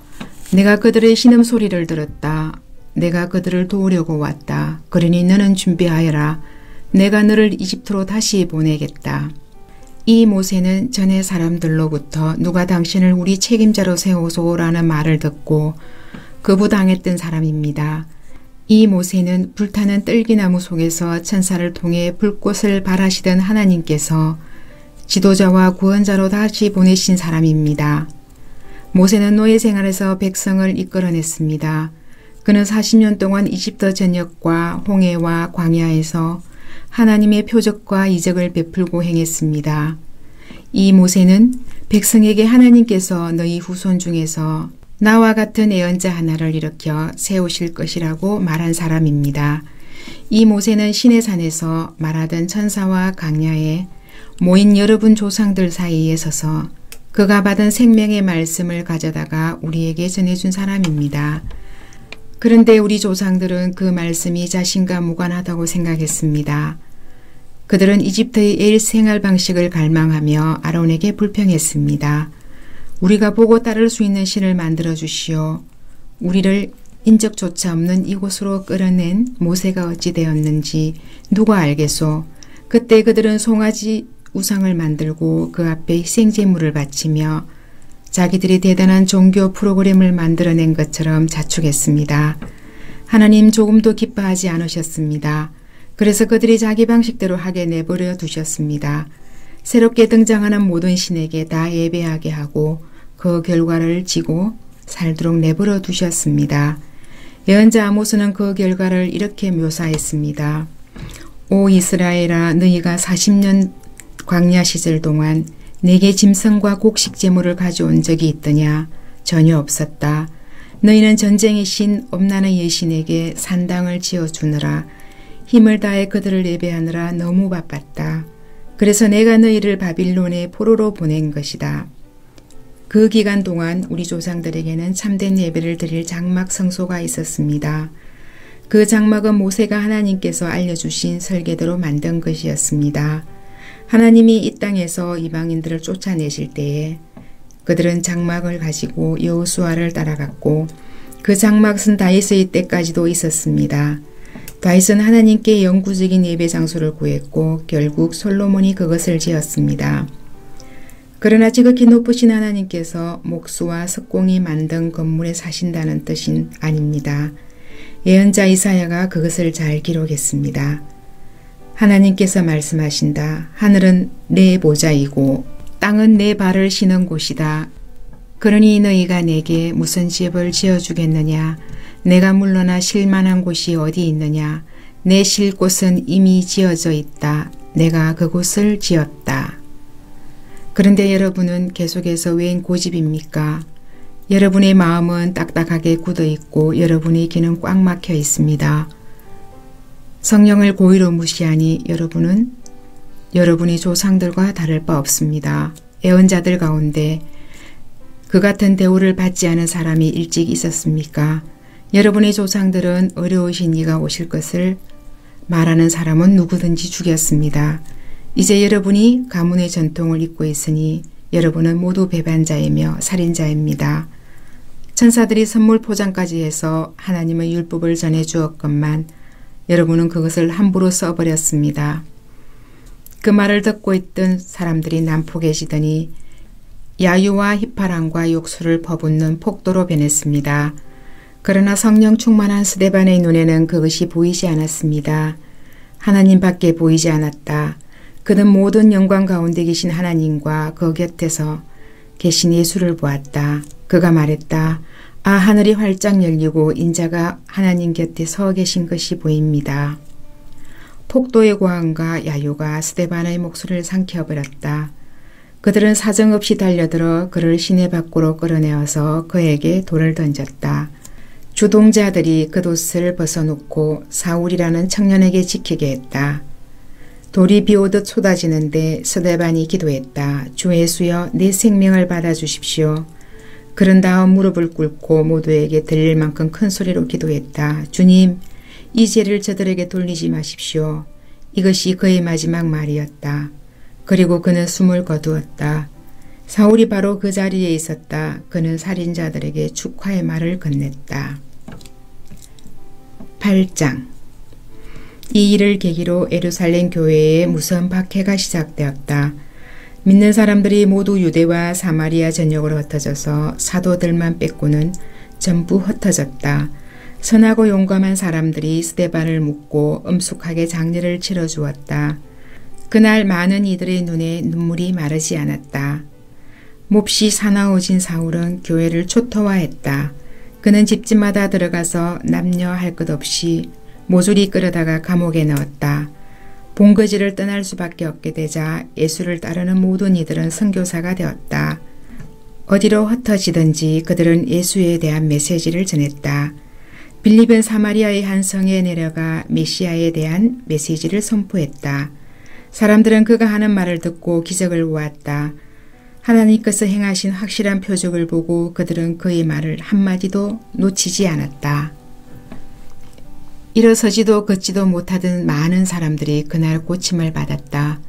내가 그들의 신음소리를 들었다. 내가 그들을 도우려고 왔다. 그러니 너는 준비하여라. 내가 너를 이집트로 다시 보내겠다. 이 모세는 전에 사람들로부터 누가 당신을 우리 책임자로 세우소라는 말을 듣고 거부당했던 사람입니다. 이 모세는 불타는 뜰기나무 속에서 천사를 통해 불꽃을 발하시던 하나님께서 지도자와 구원자로 다시 보내신 사람입니다. 모세는 노예 생활에서 백성을 이끌어냈습니다. 그는 40년 동안 이집트 전역과 홍해와 광야에서 하나님의 표적과 이적을 베풀고 행했습니다. 이 모세는 백성에게 하나님께서 너희 후손 중에서 나와 같은 예언자 하나를 일으켜 세우실 것이라고 말한 사람입니다. 이 모세는 시내산에서 말하던 천사와 광야에 모인 여러분 조상들 사이에 서서 그가 받은 생명의 말씀을 가져다가 우리에게 전해준 사람입니다. 그런데 우리 조상들은 그 말씀이 자신과 무관하다고 생각했습니다. 그들은 이집트의 옛 생활 방식을 갈망하며 아론에게 불평했습니다. 우리가 보고 따를 수 있는 신을 만들어 주시오. 우리를 인적조차 없는 이곳으로 끌어낸 모세가 어찌 되었는지 누가 알겠소. 그때 그들은 송아지 우상을 만들고 그 앞에 희생제물을 바치며 자기들이 대단한 종교 프로그램을 만들어낸 것처럼 자축했습니다. 하나님 조금도 기뻐하지 않으셨습니다. 그래서 그들이 자기 방식대로 하게 내버려 두셨습니다. 새롭게 등장하는 모든 신에게 다 예배하게 하고 그 결과를 지고 살도록 내버려 두셨습니다. 예언자 아모스는 그 결과를 이렇게 묘사했습니다. 오 이스라엘아, 너희가 40년 광야 시절 동안 내게 짐승과 곡식 제물을 가져온 적이 있더냐? 전혀 없었다. 너희는 전쟁의 신 엄나의 여신에게 산당을 지어주느라 힘을 다해 그들을 예배하느라 너무 바빴다. 그래서 내가 너희를 바빌론의 포로로 보낸 것이다. 그 기간 동안 우리 조상들에게는 참된 예배를 드릴 장막 성소가 있었습니다. 그 장막은 모세가 하나님께서 알려주신 설계대로 만든 것이었습니다. 하나님이 이 땅에서 이방인들을 쫓아내실 때에 그들은 장막을 가지고 여호수아를 따라갔고 그 장막은 다윗의 때까지도 있었습니다. 다윗은 하나님께 영구적인 예배 장소를 구했고 결국 솔로몬이 그것을 지었습니다. 그러나 지극히 높으신 하나님께서 목수와 석공이 만든 건물에 사신다는 뜻은 아닙니다. 예언자 이사야가 그것을 잘 기록했습니다. 하나님께서 말씀하신다. 하늘은 내 보좌이고 땅은 내 발을 쉬는 곳이다. 그러니 너희가 내게 무슨 집을 지어주겠느냐? 내가 물러나 쉴 만한 곳이 어디 있느냐? 내 쉴 곳은 이미 지어져 있다. 내가 그곳을 지었다. 그런데 여러분은 계속해서 웬 고집입니까? 여러분의 마음은 딱딱하게 굳어 있고 여러분의 귀는 꽉 막혀 있습니다. 성령을 고의로 무시하니 여러분은 여러분이 조상들과 다를 바 없습니다. 예언자들 가운데 그 같은 대우를 받지 않은 사람이 일찍 있었습니까? 여러분의 조상들은 어려우신 이가 오실 것을 말하는 사람은 누구든지 죽였습니다. 이제 여러분이 가문의 전통을 잇고 있으니 여러분은 모두 배반자이며 살인자입니다. 천사들이 선물 포장까지 해서 하나님의 율법을 전해 주었건만 여러분은 그것을 함부로 써버렸습니다. 그 말을 듣고 있던 사람들이 난폭해지더니 야유와 휘파람과 욕설을 퍼붓는 폭도로 변했습니다. 그러나 성령 충만한 스데반의 눈에는 그것이 보이지 않았습니다. 하나님밖에 보이지 않았다. 그는 모든 영광 가운데 계신 하나님과 그 곁에서 계신 예수를 보았다. 그가 말했다. 아, 하늘이 활짝 열리고 인자가 하나님 곁에 서 계신 것이 보입니다. 폭도의 고함과 야유가 스데반의 목소리를 삼켜버렸다. 그들은 사정없이 달려들어 그를 시내 밖으로 끌어내어서 그에게 돌을 던졌다. 주동자들이 겉옷을 벗어놓고 사울이라는 청년에게 지키게 했다. 돌이 비오듯 쏟아지는데 스데반이 기도했다. 주 예수여, 내 생명을 받아주십시오. 그런 다음 무릎을 꿇고 모두에게 들릴 만큼 큰 소리로 기도했다. 주님, 이 죄를 저들에게 돌리지 마십시오. 이것이 그의 마지막 말이었다. 그리고 그는 숨을 거두었다. 사울이 바로 그 자리에 있었다. 그는 살인자들에게 축하의 말을 건넸다. 8장. 이 일을 계기로 예루살렘 교회에 무서운 박해가 시작되었다. 믿는 사람들이 모두 유대와 사마리아 전역으로 흩어져서 사도들만 빼고는 전부 흩어졌다. 선하고 용감한 사람들이 스데반을 묻고 엄숙하게 장례를 치러주었다. 그날 많은 이들의 눈에 눈물이 마르지 않았다. 몹시 사나워진 사울은 교회를 초토화했다. 그는 집집마다 들어가서 남녀 할 것 없이 모조리 끌어다가 감옥에 넣었다. 본거지를 떠날 수밖에 없게 되자 예수를 따르는 모든 이들은 선교사가 되었다. 어디로 흩어지든지 그들은 예수에 대한 메시지를 전했다. 빌립은 사마리아의 한 성에 내려가 메시아에 대한 메시지를 선포했다. 사람들은 그가 하는 말을 듣고 기적을 보았다. 하나님께서 행하신 확실한 표적을 보고 그들은 그의 말을 한마디도 놓치지 않았다. 일어서지도 걷지도 못하던 많은 사람들이 그날 고침을 받았다.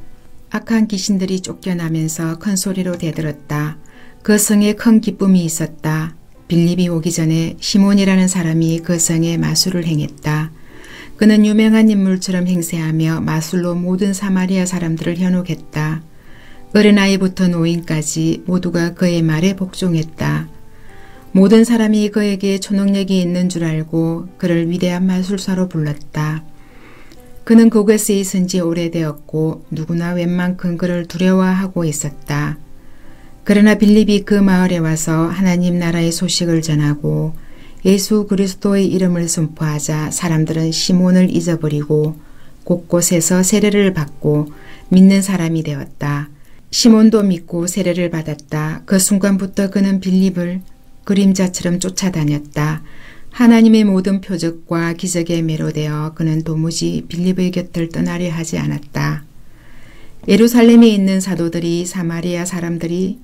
악한 귀신들이 쫓겨나면서 큰 소리로 대들었다. 그 성에 큰 기쁨이 있었다. 빌립이 오기 전에 시몬이라는 사람이 그 성에 마술을 행했다. 그는 유명한 인물처럼 행세하며 마술로 모든 사마리아 사람들을 현혹했다. 어린아이부터 노인까지 모두가 그의 말에 복종했다. 모든 사람이 그에게 초능력이 있는 줄 알고 그를 위대한 마술사로 불렀다. 그는 그곳에 있은 지 오래되었고 누구나 웬만큼 그를 두려워하고 있었다. 그러나 빌립이 그 마을에 와서 하나님 나라의 소식을 전하고 예수 그리스도의 이름을 선포하자 사람들은 시몬을 잊어버리고 곳곳에서 세례를 받고 믿는 사람이 되었다. 시몬도 믿고 세례를 받았다. 그 순간부터 그는 빌립을 그림자처럼 쫓아다녔다. 하나님의 모든 표적과 기적에 매료되어 그는 도무지 빌립의 곁을 떠나려 하지 않았다. 예루살렘에 있는 사도들이 사마리아 사람들이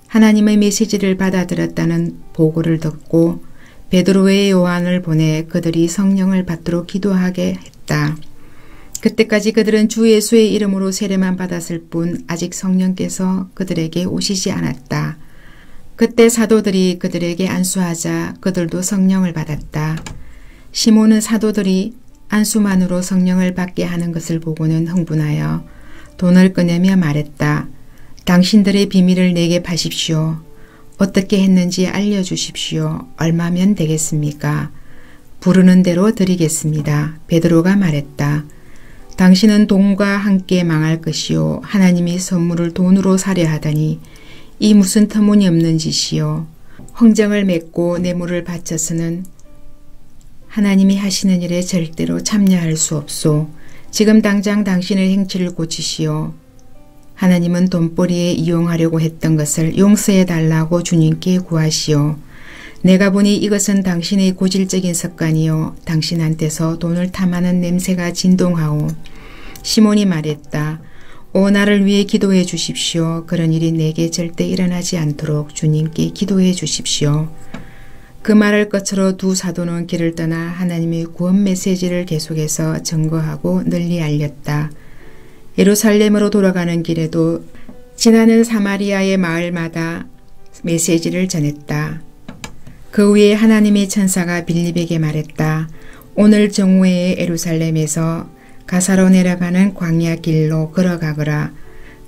하나님의 메시지를 받아들였다는 보고를 듣고 베드로의 요한을 보내 그들이 성령을 받도록 기도하게 했다. 그때까지 그들은 주 예수의 이름으로 세례만 받았을 뿐 아직 성령께서 그들에게 오시지 않았다. 그때 사도들이 그들에게 안수하자 그들도 성령을 받았다. 시몬은 사도들이 안수만으로 성령을 받게 하는 것을 보고는 흥분하여 돈을 꺼내며 말했다. 당신들의 비밀을 내게 파십시오. 어떻게 했는지 알려주십시오. 얼마면 되겠습니까? 부르는 대로 드리겠습니다. 베드로가 말했다. 당신은 돈과 함께 망할 것이요. 하나님이 선물을 돈으로 사려 하다니 이 무슨 터무니없는 짓이요. 황정을 맺고 뇌물을 바쳐서는 하나님이 하시는 일에 절대로 참여할 수 없소. 지금 당장 당신의 행치를 고치시오. 하나님은 돈벌이에 이용하려고 했던 것을 용서해달라고 주님께 구하시오. 내가 보니 이것은 당신의 고질적인 습관이요. 당신한테서 돈을 탐하는 냄새가 진동하오. 시몬이 말했다. 오, 나를 위해 기도해 주십시오. 그런 일이 내게 절대 일어나지 않도록 주님께 기도해 주십시오. 그 말을 끝으로 두 사도는 길을 떠나 하나님의 구원 메시지를 계속해서 증거하고 널리 알렸다. 예루살렘으로 돌아가는 길에도 지나는 사마리아의 마을마다 메시지를 전했다. 그 위에 하나님의 천사가 빌립에게 말했다. 오늘 정오에 예루살렘에서 가사로 내려가는 광야 길로 걸어가거라.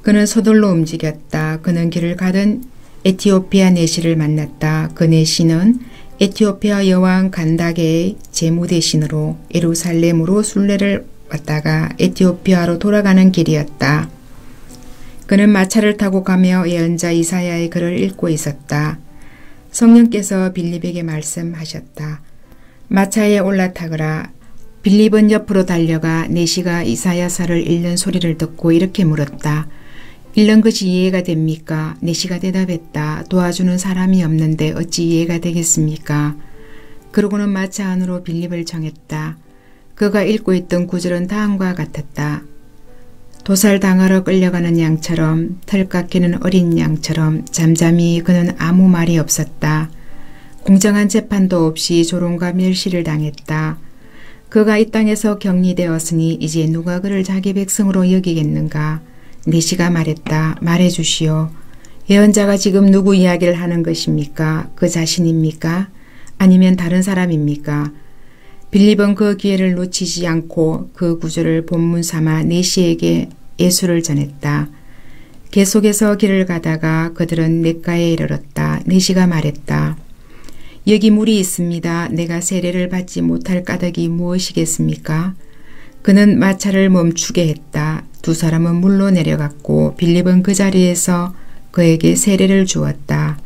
그는 서둘러 움직였다. 그는 길을 가던 에티오피아 내시를 만났다. 그 내시는 에티오피아 여왕 간다게의 제무 대신으로 예루살렘으로 순례를 왔다가 에티오피아로 돌아가는 길이었다. 그는 마차를 타고 가며 예언자 이사야의 글을 읽고 있었다. 성령께서 빌립에게 말씀하셨다. 마차에 올라타거라. 빌립은 옆으로 달려가 내시가 이사야서를 읽는 소리를 듣고 이렇게 물었다. 읽는 것이 이해가 됩니까? 내시가 대답했다. 도와주는 사람이 없는데 어찌 이해가 되겠습니까? 그러고는 마차 안으로 빌립을 정했다. 그가 읽고 있던 구절은 다음과 같았다. 도살당하러 끌려가는 양처럼 털 깎이는 어린 양처럼 잠잠히 그는 아무 말이 없었다. 공정한 재판도 없이 조롱과 멸시를 당했다. 그가 이 땅에서 격리되었으니 이제 누가 그를 자기 백성으로 여기겠는가? 내시가 말했다. 말해주시오. 예언자가 지금 누구 이야기를 하는 것입니까? 그 자신입니까? 아니면 다른 사람입니까? 빌립은 그 기회를 놓치지 않고 그 구절을 본문 삼아 내시에게 예수를 전했다. 계속해서 길을 가다가 그들은 냇가에 이르렀다. 내시가 말했다. 여기 물이 있습니다. 내가 세례를 받지 못할 까닭이 무엇이겠습니까? 그는 마차를 멈추게 했다. 두 사람은 물로 내려갔고 빌립은 그 자리에서 그에게 세례를 주었다.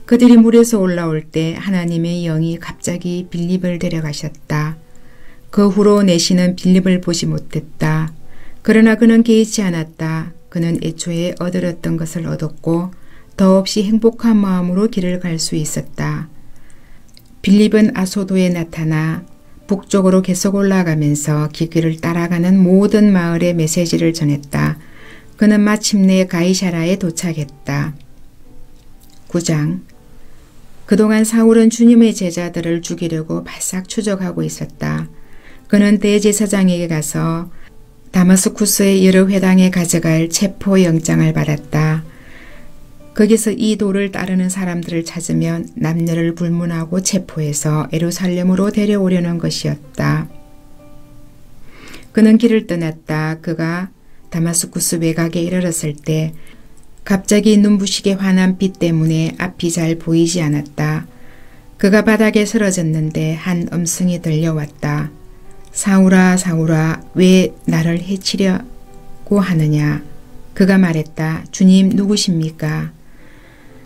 그들이 물에서 올라올 때 하나님의 영이 갑자기 빌립을 데려가셨다. 그 후로 내시는 빌립을 보지 못했다. 그러나 그는 개의치 않았다. 그는 애초에 얻으렸던 것을 얻었고 더없이 행복한 마음으로 길을 갈 수 있었다. 빌립은 아소도에 나타나 북쪽으로 계속 올라가면서 길을 따라가는 모든 마을에 메시지를 전했다. 그는 마침내 가이사라에 도착했다. 9장. 그동안 사울은 주님의 제자들을 죽이려고 바싹 추적하고 있었다. 그는 대제사장에게 가서 다마스쿠스의 여러 회당에 가져갈 체포영장을 받았다. 거기서 이 도를 따르는 사람들을 찾으면 남녀를 불문하고 체포해서 예루살렘으로 데려오려는 것이었다. 그는 길을 떠났다. 그가 다마스쿠스 외곽에 이르렀을 때 갑자기 눈부시게 환한 빛 때문에 앞이 잘 보이지 않았다. 그가 바닥에 쓰러졌는데 한 음성이 들려왔다. 사울아 사울아 왜 나를 해치려고 하느냐. 그가 말했다. 주님 누구십니까?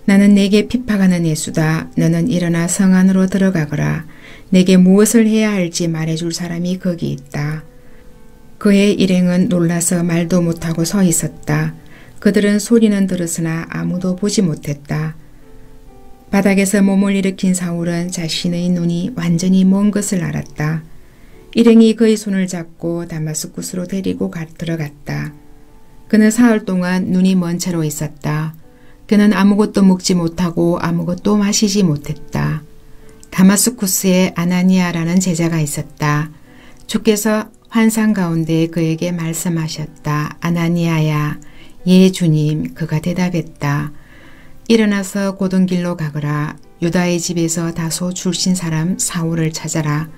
나는 내게 핍박하는 예수다. 너는 일어나 성 안으로 들어가거라. 내게 무엇을 해야 할지 말해줄 사람이 거기 있다. 그의 일행은 놀라서 말도 못하고 서 있었다. 그들은 소리는 들었으나 아무도 보지 못했다. 바닥에서 몸을 일으킨 사울은 자신의 눈이 완전히 먼 것을 알았다. 일행이 그의 손을 잡고 다마스쿠스로 데리고 들어갔다. 그는 사흘 동안 눈이 먼 채로 있었다. 그는 아무것도 먹지 못하고 아무것도 마시지 못했다. 다마스쿠스에 아나니아라는 제자가 있었다. 주께서 환상 가운데 그에게 말씀하셨다. 아나니아야. 예 주님. 그가 대답했다. 일어나서 고든 길로 가거라. 유다의 집에서 다소 출신 사람 사울을 찾아라.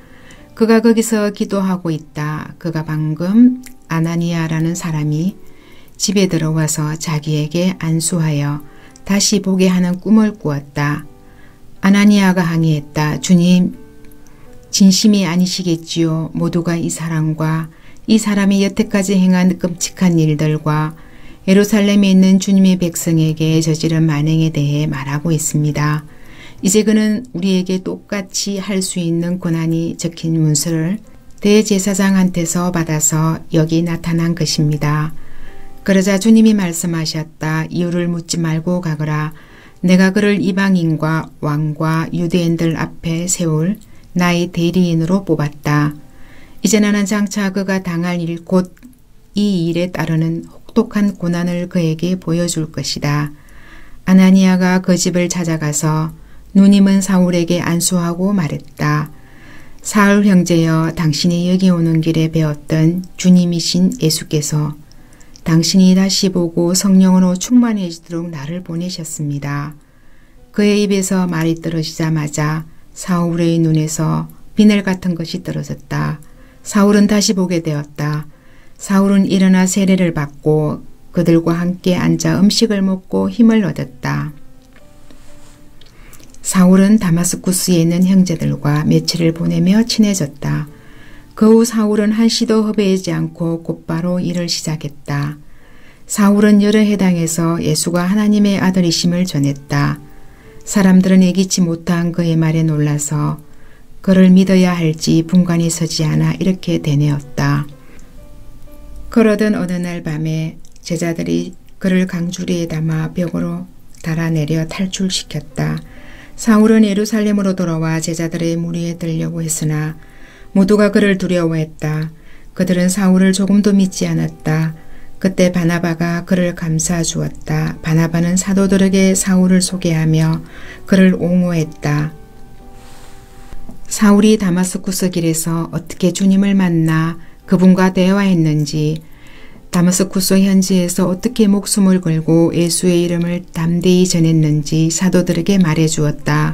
그가 거기서 기도하고 있다. 그가 방금 아나니아라는 사람이 집에 들어와서 자기에게 안수하여 다시 보게 하는 꿈을 꾸었다. 아나니아가 항의했다. 주님, 진심이 아니시겠지요. 모두가 이 사람과 이 사람이 여태까지 행한 끔찍한 일들과 예루살렘에 있는 주님의 백성에게 저지른 만행에 대해 말하고 있습니다. 이제 그는 우리에게 똑같이 할 수 있는 권한이 적힌 문서를 대제사장한테서 받아서 여기 나타난 것입니다. 그러자 주님이 말씀하셨다. 이유를 묻지 말고 가거라. 내가 그를 이방인과 왕과 유대인들 앞에 세울 나의 대리인으로 뽑았다. 이제 나는 장차 그가 당할 일 곧 이 일에 따르는 혹독한 고난을 그에게 보여줄 것이다. 아나니아가 그 집을 찾아가서 눈이 먼 사울에게 안수하고 말했다. 사울 형제여, 당신이 여기 오는 길에 배웠던 주님이신 예수께서 당신이 다시 보고 성령으로 충만해지도록 나를 보내셨습니다. 그의 입에서 말이 떨어지자마자 사울의 눈에서 비늘 같은 것이 떨어졌다. 사울은 다시 보게 되었다. 사울은 일어나 세례를 받고 그들과 함께 앉아 음식을 먹고 힘을 얻었다. 사울은 다마스쿠스에 있는 형제들과 며칠을 보내며 친해졌다. 그 후 사울은 한시도 허배하지 않고 곧바로 일을 시작했다. 사울은 여러 회당에서 예수가 하나님의 아들이심을 전했다. 사람들은 예기치 못한 그의 말에 놀라서 그를 믿어야 할지 분간이 서지 않아 이렇게 되뇌었다. 그러던 어느 날 밤에 제자들이 그를 강주리에 담아 벽으로 달아내려 탈출시켰다. 사울은 예루살렘으로 돌아와 제자들의 무리에 들려고 했으나 모두가 그를 두려워했다. 그들은 사울을 조금도 믿지 않았다. 그때 바나바가 그를 감싸 주었다. 바나바는 사도들에게 사울을 소개하며 그를 옹호했다. 사울이 다마스쿠스 길에서 어떻게 주님을 만나 그분과 대화했는지, 다마스쿠스 현지에서 어떻게 목숨을 걸고 예수의 이름을 담대히 전했는지 사도들에게 말해 주었다.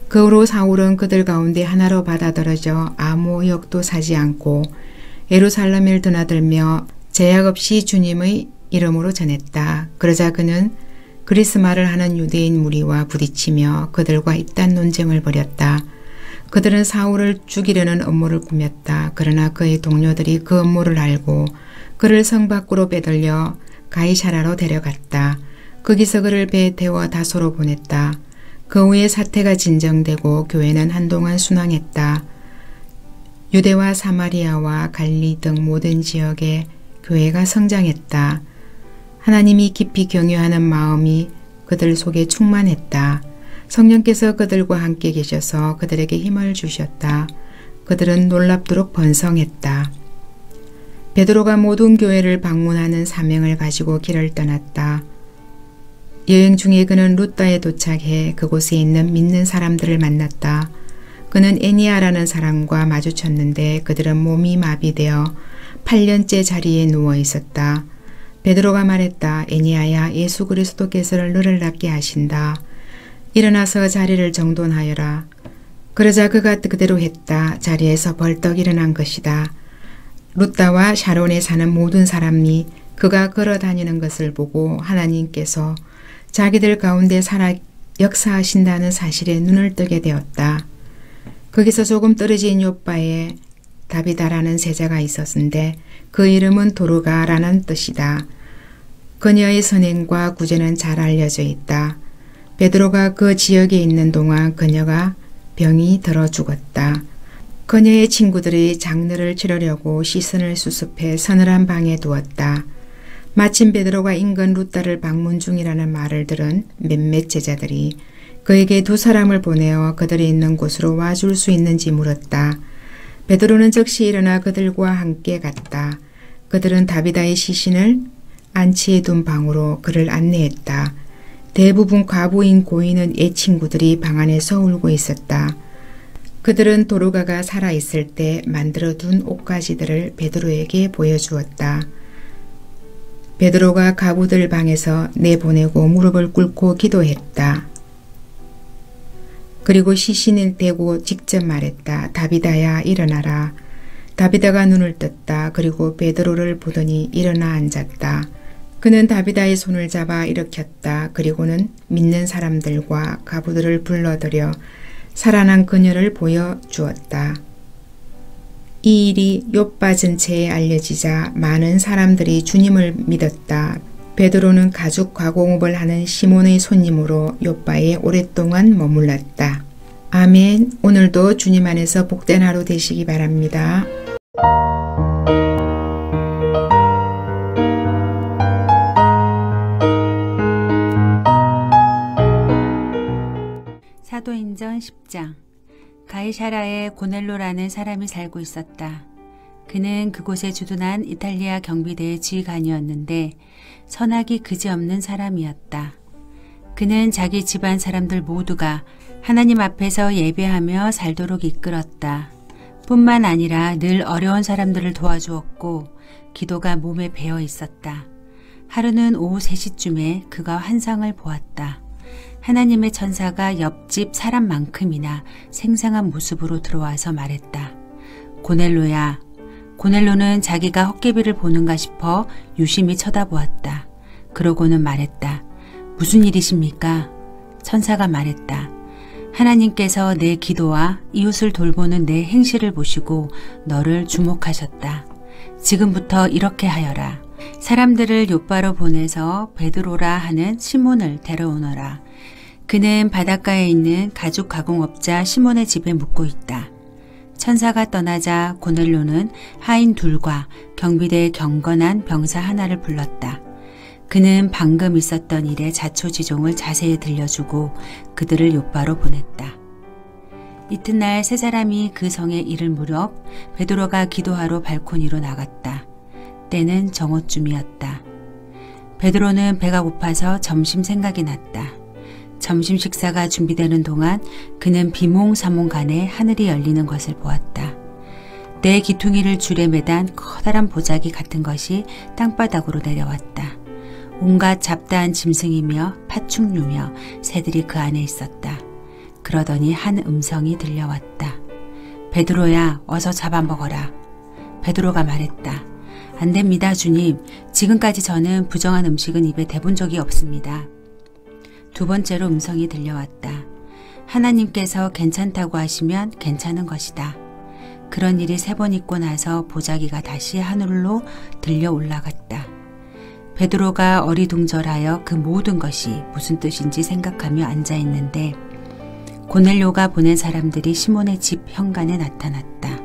그 후로 사울은 그들 가운데 하나로 받아들여져 아무 역도 사지 않고 예루살렘을 드나들며 제약 없이 주님의 이름으로 전했다. 그러자 그는 그리스말을 하는 유대인 무리와 부딪히며 그들과 잇단 논쟁을 벌였다. 그들은 사울을 죽이려는 음모를 꾸몄다. 그러나 그의 동료들이 그 음모를 알고 그를 성 밖으로 빼돌려 가이사라로 데려갔다. 거기서 그를 배에 태워 다소로 보냈다. 그 후에 사태가 진정되고 교회는 한동안 순항했다. 유대와 사마리아와 갈리 등 모든 지역에 교회가 성장했다. 하나님이 깊이 경외하는 마음이 그들 속에 충만했다. 성령께서 그들과 함께 계셔서 그들에게 힘을 주셨다. 그들은 놀랍도록 번성했다. 베드로가 모든 교회를 방문하는 사명을 가지고 길을 떠났다. 여행 중에 그는 루다에 도착해 그곳에 있는 믿는 사람들을 만났다. 그는 애니아라는 사람과 마주쳤는데 그들은 몸이 마비되어 8년째 자리에 누워 있었다. 베드로가 말했다. 애니아야, 예수 그리스도께서 너를 낫게 하신다. 일어나서 자리를 정돈하여라. 그러자 그가 그대로 했다. 자리에서 벌떡 일어난 것이다. 루다와 샤론에 사는 모든 사람이 그가 걸어 다니는 것을 보고 하나님께서 자기들 가운데 살아 역사하신다는 사실에 눈을 뜨게 되었다. 거기서 조금 떨어진 요바에 다비다라는 세자가 있었는데 그 이름은 도르가라는 뜻이다. 그녀의 선행과 구제는 잘 알려져 있다. 베드로가 그 지역에 있는 동안 그녀가 병이 들어 죽었다. 그녀의 친구들이 장르를 치르려고 시선을 수습해 서늘한 방에 두었다. 마침 베드로가 인근 루다를 방문 중이라는 말을 들은 몇몇 제자들이 그에게 두 사람을 보내어 그들이 있는 곳으로 와줄 수 있는지 물었다. 베드로는 즉시 일어나 그들과 함께 갔다. 그들은 다비다의 시신을 안치해 둔 방으로 그를 안내했다. 대부분 과부인 고인은 애친구들이 방 안에서 울고 있었다. 그들은 도르가가 살아있을 때 만들어둔 옷가지들을 베드로에게 보여주었다. 베드로가 가부들 방에서 내보내고 무릎을 꿇고 기도했다. 그리고 시신을 대고 직접 말했다. 다비다야, 일어나라. 다비다가 눈을 떴다. 그리고 베드로를 보더니 일어나 앉았다. 그는 다비다의 손을 잡아 일으켰다. 그리고는 믿는 사람들과 가부들을 불러들여 살아난 그녀를 보여주었다. 이 일이 요빠 전체에 알려지자 많은 사람들이 주님을 믿었다. 베드로는 가죽 가공업을 하는 시몬의 손님으로 요빠에 오랫동안 머물렀다. 아멘. 오늘도 주님 안에서 복된 하루 되시기 바랍니다. 사도행전 10장. 가이사라에 고넬로라는 사람이 살고 있었다. 그는 그곳에 주둔한 이탈리아 경비대의 지휘관이었는데 선악이 그지없는 사람이었다. 그는 자기 집안 사람들 모두가 하나님 앞에서 예배하며 살도록 이끌었다. 뿐만 아니라 늘 어려운 사람들을 도와주었고 기도가 몸에 배어 있었다. 하루는 오후 3시쯤에 그가 환상을 보았다. 하나님의 천사가 옆집 사람만큼이나 생생한 모습으로 들어와서 말했다. 고넬로야. 고넬로는 자기가 헛개비를 보는가 싶어 유심히 쳐다보았다. 그러고는 말했다. 무슨 일이십니까? 천사가 말했다. 하나님께서 내 기도와 이웃을 돌보는 내 행실을 보시고 너를 주목하셨다. 지금부터 이렇게 하여라. 사람들을 요바로 보내서 베드로라 하는 시몬을 데려오너라. 그는 바닷가에 있는 가죽 가공업자 시몬의 집에 묵고 있다. 천사가 떠나자 고넬료는 하인 둘과 경비대의 경건한 병사 하나를 불렀다. 그는 방금 있었던 일의 자초지종을 자세히 들려주고 그들을 요바로 보냈다. 이튿날 세 사람이 그 성에 이를 무렵 베드로가 기도하러 발코니로 나갔다. 때는 정오쯤이었다. 베드로는 배가 고파서 점심 생각이 났다. 점심 식사가 준비되는 동안 그는 비몽사몽간에 하늘이 열리는 것을 보았다. 내 기퉁이를 줄에 매단 커다란 보자기 같은 것이 땅바닥으로 내려왔다. 온갖 잡다한 짐승이며 파충류며 새들이 그 안에 있었다. 그러더니 한 음성이 들려왔다. 베드로야, 어서 잡아먹어라. 베드로가 말했다. 안 됩니다, 주님. 지금까지 저는 부정한 음식은 입에 대본 적이 없습니다. 두 번째로 음성이 들려왔다. 하나님께서 괜찮다고 하시면 괜찮은 것이다. 그런 일이 3번 있고 나서 보자기가 다시 하늘로 들려 올라갔다. 베드로가 어리둥절하여 그 모든 것이 무슨 뜻인지 생각하며 앉아있는데 고넬료가 보낸 사람들이 시몬의 집 현관에 나타났다.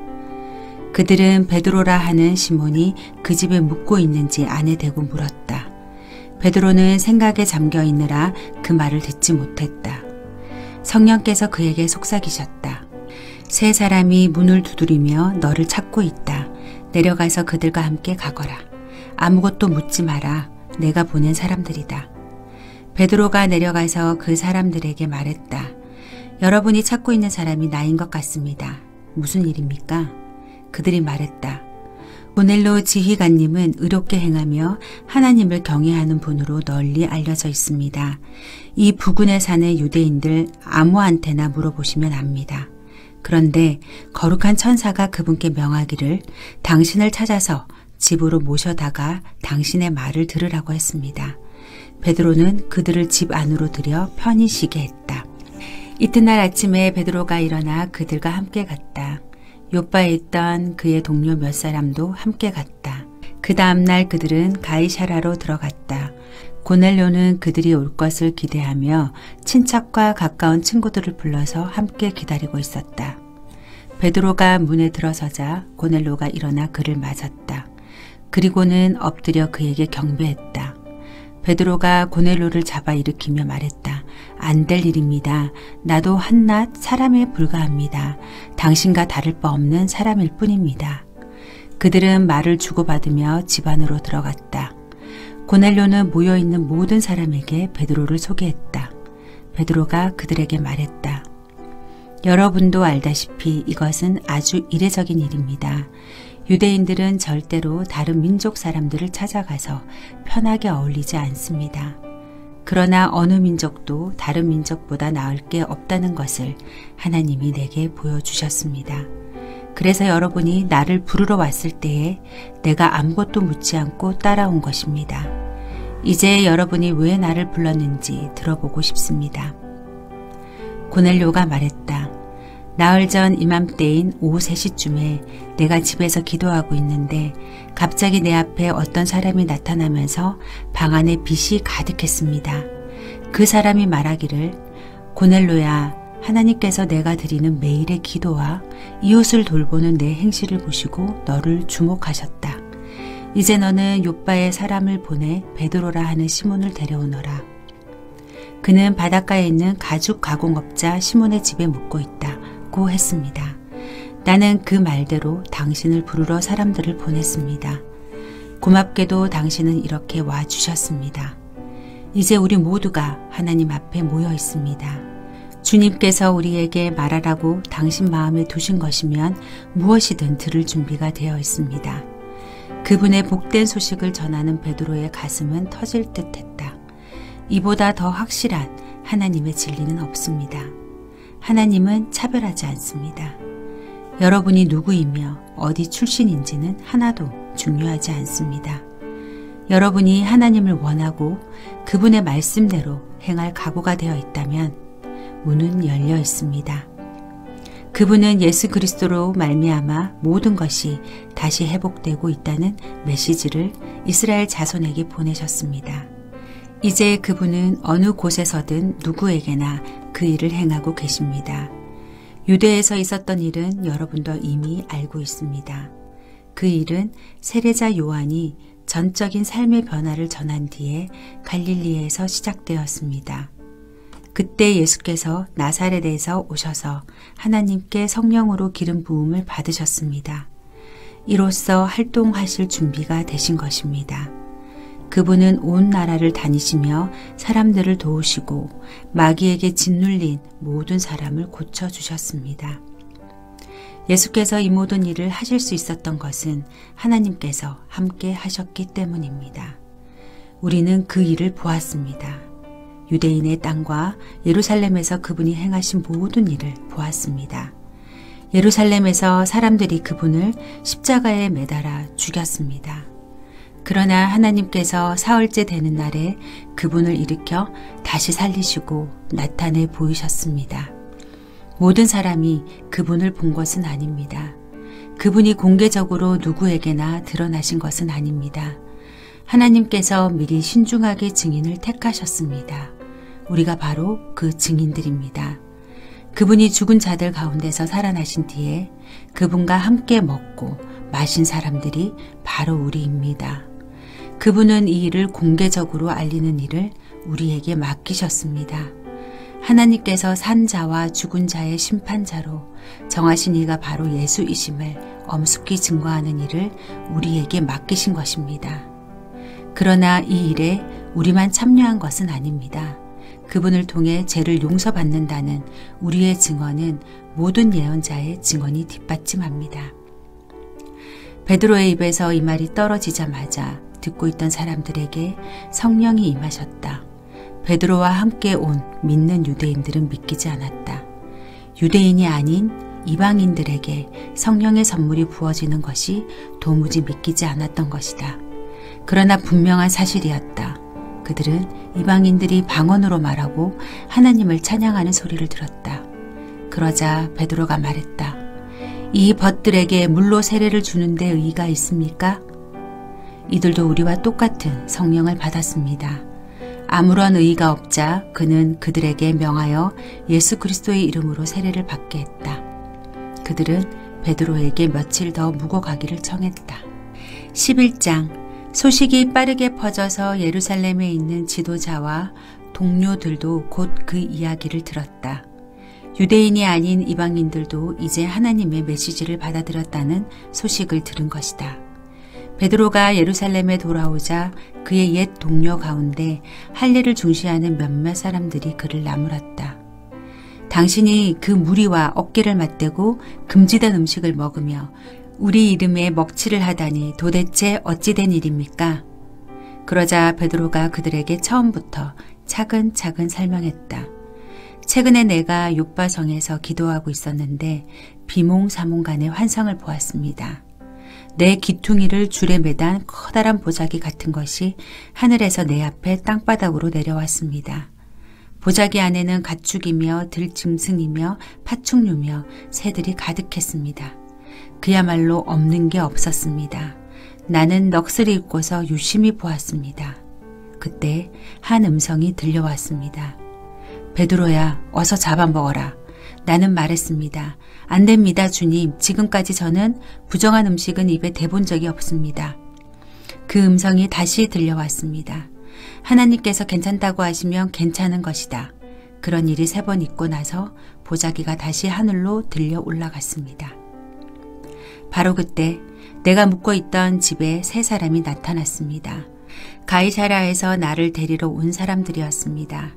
그들은 베드로라 하는 시몬이 그 집에 묵고 있는지 안에 대고 물었다. 베드로는 생각에 잠겨 있느라 그 말을 듣지 못했다. 성령께서 그에게 속삭이셨다. 세 사람이 문을 두드리며 너를 찾고 있다. 내려가서 그들과 함께 가거라. 아무것도 묻지 마라. 내가 보낸 사람들이다. 베드로가 내려가서 그 사람들에게 말했다. 여러분이 찾고 있는 사람이 나인 것 같습니다. 무슨 일입니까? 그들이 말했다. 고넬료 지휘관님은 의롭게 행하며 하나님을 경외하는 분으로 널리 알려져 있습니다. 이 부근에 사는 유대인들 아무한테나 물어보시면 압니다. 그런데 거룩한 천사가 그분께 명하기를 당신을 찾아서 집으로 모셔다가 당신의 말을 들으라고 했습니다. 베드로는 그들을 집 안으로 들여 편히 쉬게 했다. 이튿날 아침에 베드로가 일어나 그들과 함께 갔다. 요바에 있던 그의 동료 몇 사람도 함께 갔다. 그 다음날 그들은 가이사라로 들어갔다. 고넬료는 그들이 올 것을 기대하며 친척과 가까운 친구들을 불러서 함께 기다리고 있었다. 베드로가 문에 들어서자 고넬료가 일어나 그를 맞았다. 그리고는 엎드려 그에게 경배했다. 베드로가 고넬료를 잡아 일으키며 말했다. 안 될 일입니다. 나도 한낱 사람에 불과합니다. 당신과 다를 바 없는 사람일 뿐입니다. 그들은 말을 주고받으며 집 안으로 들어갔다. 고넬료는 모여있는 모든 사람에게 베드로를 소개했다. 베드로가 그들에게 말했다. 여러분도 알다시피 이것은 아주 이례적인 일입니다. 유대인들은 절대로 다른 민족 사람들을 찾아가서 편하게 어울리지 않습니다. 그러나 어느 민족도 다른 민족보다 나을 게 없다는 것을 하나님이 내게 보여주셨습니다. 그래서 여러분이 나를 부르러 왔을 때에 내가 아무것도 묻지 않고 따라온 것입니다. 이제 여러분이 왜 나를 불렀는지 들어보고 싶습니다. 고넬료가 말했다. 나흘 전 이맘때인 오후 3시쯤에 내가 집에서 기도하고 있는데 갑자기 내 앞에 어떤 사람이 나타나면서 방 안에 빛이 가득했습니다. 그 사람이 말하기를 고넬료야, 하나님께서 내가 드리는 매일의 기도와 이웃을 돌보는 내 행실을 보시고 너를 주목하셨다. 이제 너는 요바에 사람을 보내 베드로라 하는 시몬을 데려오너라. 그는 바닷가에 있는 가죽 가공업자 시몬의 집에 묵고 있다. 고 했습니다. 나는 그 말대로 당신을 부르러 사람들을 보냈습니다. 고맙게도 당신은 이렇게 와주셨습니다. 이제 우리 모두가 하나님 앞에 모여 있습니다. 주님께서 우리에게 말하라고 당신 마음에 두신 것이면 무엇이든 들을 준비가 되어 있습니다. 그분의 복된 소식을 전하는 베드로의 가슴은 터질 듯했다. 이보다 더 확실한 하나님의 진리는 없습니다. 하나님은 차별하지 않습니다. 여러분이 누구이며 어디 출신인지는 하나도 중요하지 않습니다. 여러분이 하나님을 원하고 그분의 말씀대로 행할 각오가 되어 있다면 문은 열려 있습니다. 그분은 예수 그리스도로 말미암아 모든 것이 다시 회복되고 있다는 메시지를 이스라엘 자손에게 보내셨습니다. 이제 그분은 어느 곳에서든 누구에게나 그 일을 행하고 계십니다. 유대에서 있었던 일은 여러분도 이미 알고 있습니다. 그 일은 세례자 요한이 전적인 삶의 변화를 전한 뒤에 갈릴리에서 시작되었습니다. 그때 예수께서 나사렛에서 오셔서 하나님께 성령으로 기름 부음을 받으셨습니다. 이로써 활동하실 준비가 되신 것입니다. 그분은 온 나라를 다니시며 사람들을 도우시고 마귀에게 짓눌린 모든 사람을 고쳐주셨습니다. 예수께서 이 모든 일을 하실 수 있었던 것은 하나님께서 함께 하셨기 때문입니다. 우리는 그 일을 보았습니다. 유대인의 땅과 예루살렘에서 그분이 행하신 모든 일을 보았습니다. 예루살렘에서 사람들이 그분을 십자가에 매달아 죽였습니다. 그러나 하나님께서 사흘째 되는 날에 그분을 일으켜 다시 살리시고 나타내 보이셨습니다. 모든 사람이 그분을 본 것은 아닙니다. 그분이 공개적으로 누구에게나 드러나신 것은 아닙니다. 하나님께서 미리 신중하게 증인을 택하셨습니다. 우리가 바로 그 증인들입니다. 그분이 죽은 자들 가운데서 살아나신 뒤에 그분과 함께 먹고 마신 사람들이 바로 우리입니다. 그분은 이 일을 공개적으로 알리는 일을 우리에게 맡기셨습니다. 하나님께서 산 자와 죽은 자의 심판자로 정하신 이가 바로 예수이심을 엄숙히 증거하는 일을 우리에게 맡기신 것입니다. 그러나 이 일에 우리만 참여한 것은 아닙니다. 그분을 통해 죄를 용서받는다는 우리의 증언은 모든 예언자의 증언이 뒷받침합니다. 베드로의 입에서 이 말이 떨어지자마자 듣고 있던 사람들에게 성령이 임하셨다. 베드로와 함께 온 믿는 유대인들은 믿기지 않았다. 유대인이 아닌 이방인들에게 성령의 선물이 부어지는 것이 도무지 믿기지 않았던 것이다. 그러나 분명한 사실이었다. 그들은 이방인들이 방언으로 말하고 하나님을 찬양하는 소리를 들었다. 그러자 베드로가 말했다. 이 벗들에게 물로 세례를 주는데 의의가 있습니까? 이들도 우리와 똑같은 성령을 받았습니다. 아무런 의의가 없자 그는 그들에게 명하여 예수 그리스도의 이름으로 세례를 받게 했다. 그들은 베드로에게 며칠 더 묵어가기를 청했다. 11장 소식이 빠르게 퍼져서 예루살렘에 있는 지도자와 동료들도 곧 그 이야기를 들었다. 유대인이 아닌 이방인들도 이제 하나님의 메시지를 받아들였다는 소식을 들은 것이다. 베드로가 예루살렘에 돌아오자 그의 옛 동료 가운데 할례를 중시하는 몇몇 사람들이 그를 나무랐다. 당신이 그 무리와 어깨를 맞대고 금지된 음식을 먹으며 우리 이름에 먹칠을 하다니 도대체 어찌 된 일입니까? 그러자 베드로가 그들에게 처음부터 차근차근 설명했다. 최근에 내가 욥바성에서 기도하고 있었는데 비몽사몽간의 환상을 보았습니다. 내 귀퉁이를 줄에 매단 커다란 보자기 같은 것이 하늘에서 내 앞에 땅바닥으로 내려왔습니다. 보자기 안에는 가축이며 들짐승이며 파충류며 새들이 가득했습니다. 그야말로 없는 게 없었습니다. 나는 넋을 잃고서 유심히 보았습니다. 그때 한 음성이 들려왔습니다. 베드로야, 어서 잡아먹어라. 나는 말했습니다. 안 됩니다, 주님. 지금까지 저는 부정한 음식은 입에 대본 적이 없습니다. 그 음성이 다시 들려왔습니다. 하나님께서 괜찮다고 하시면 괜찮은 것이다. 그런 일이 3번 있고 나서 보자기가 다시 하늘로 들려 올라갔습니다. 바로 그때 내가 묵고 있던 집에 3사람이 나타났습니다. 가이사랴에서 나를 데리러 온 사람들이었습니다.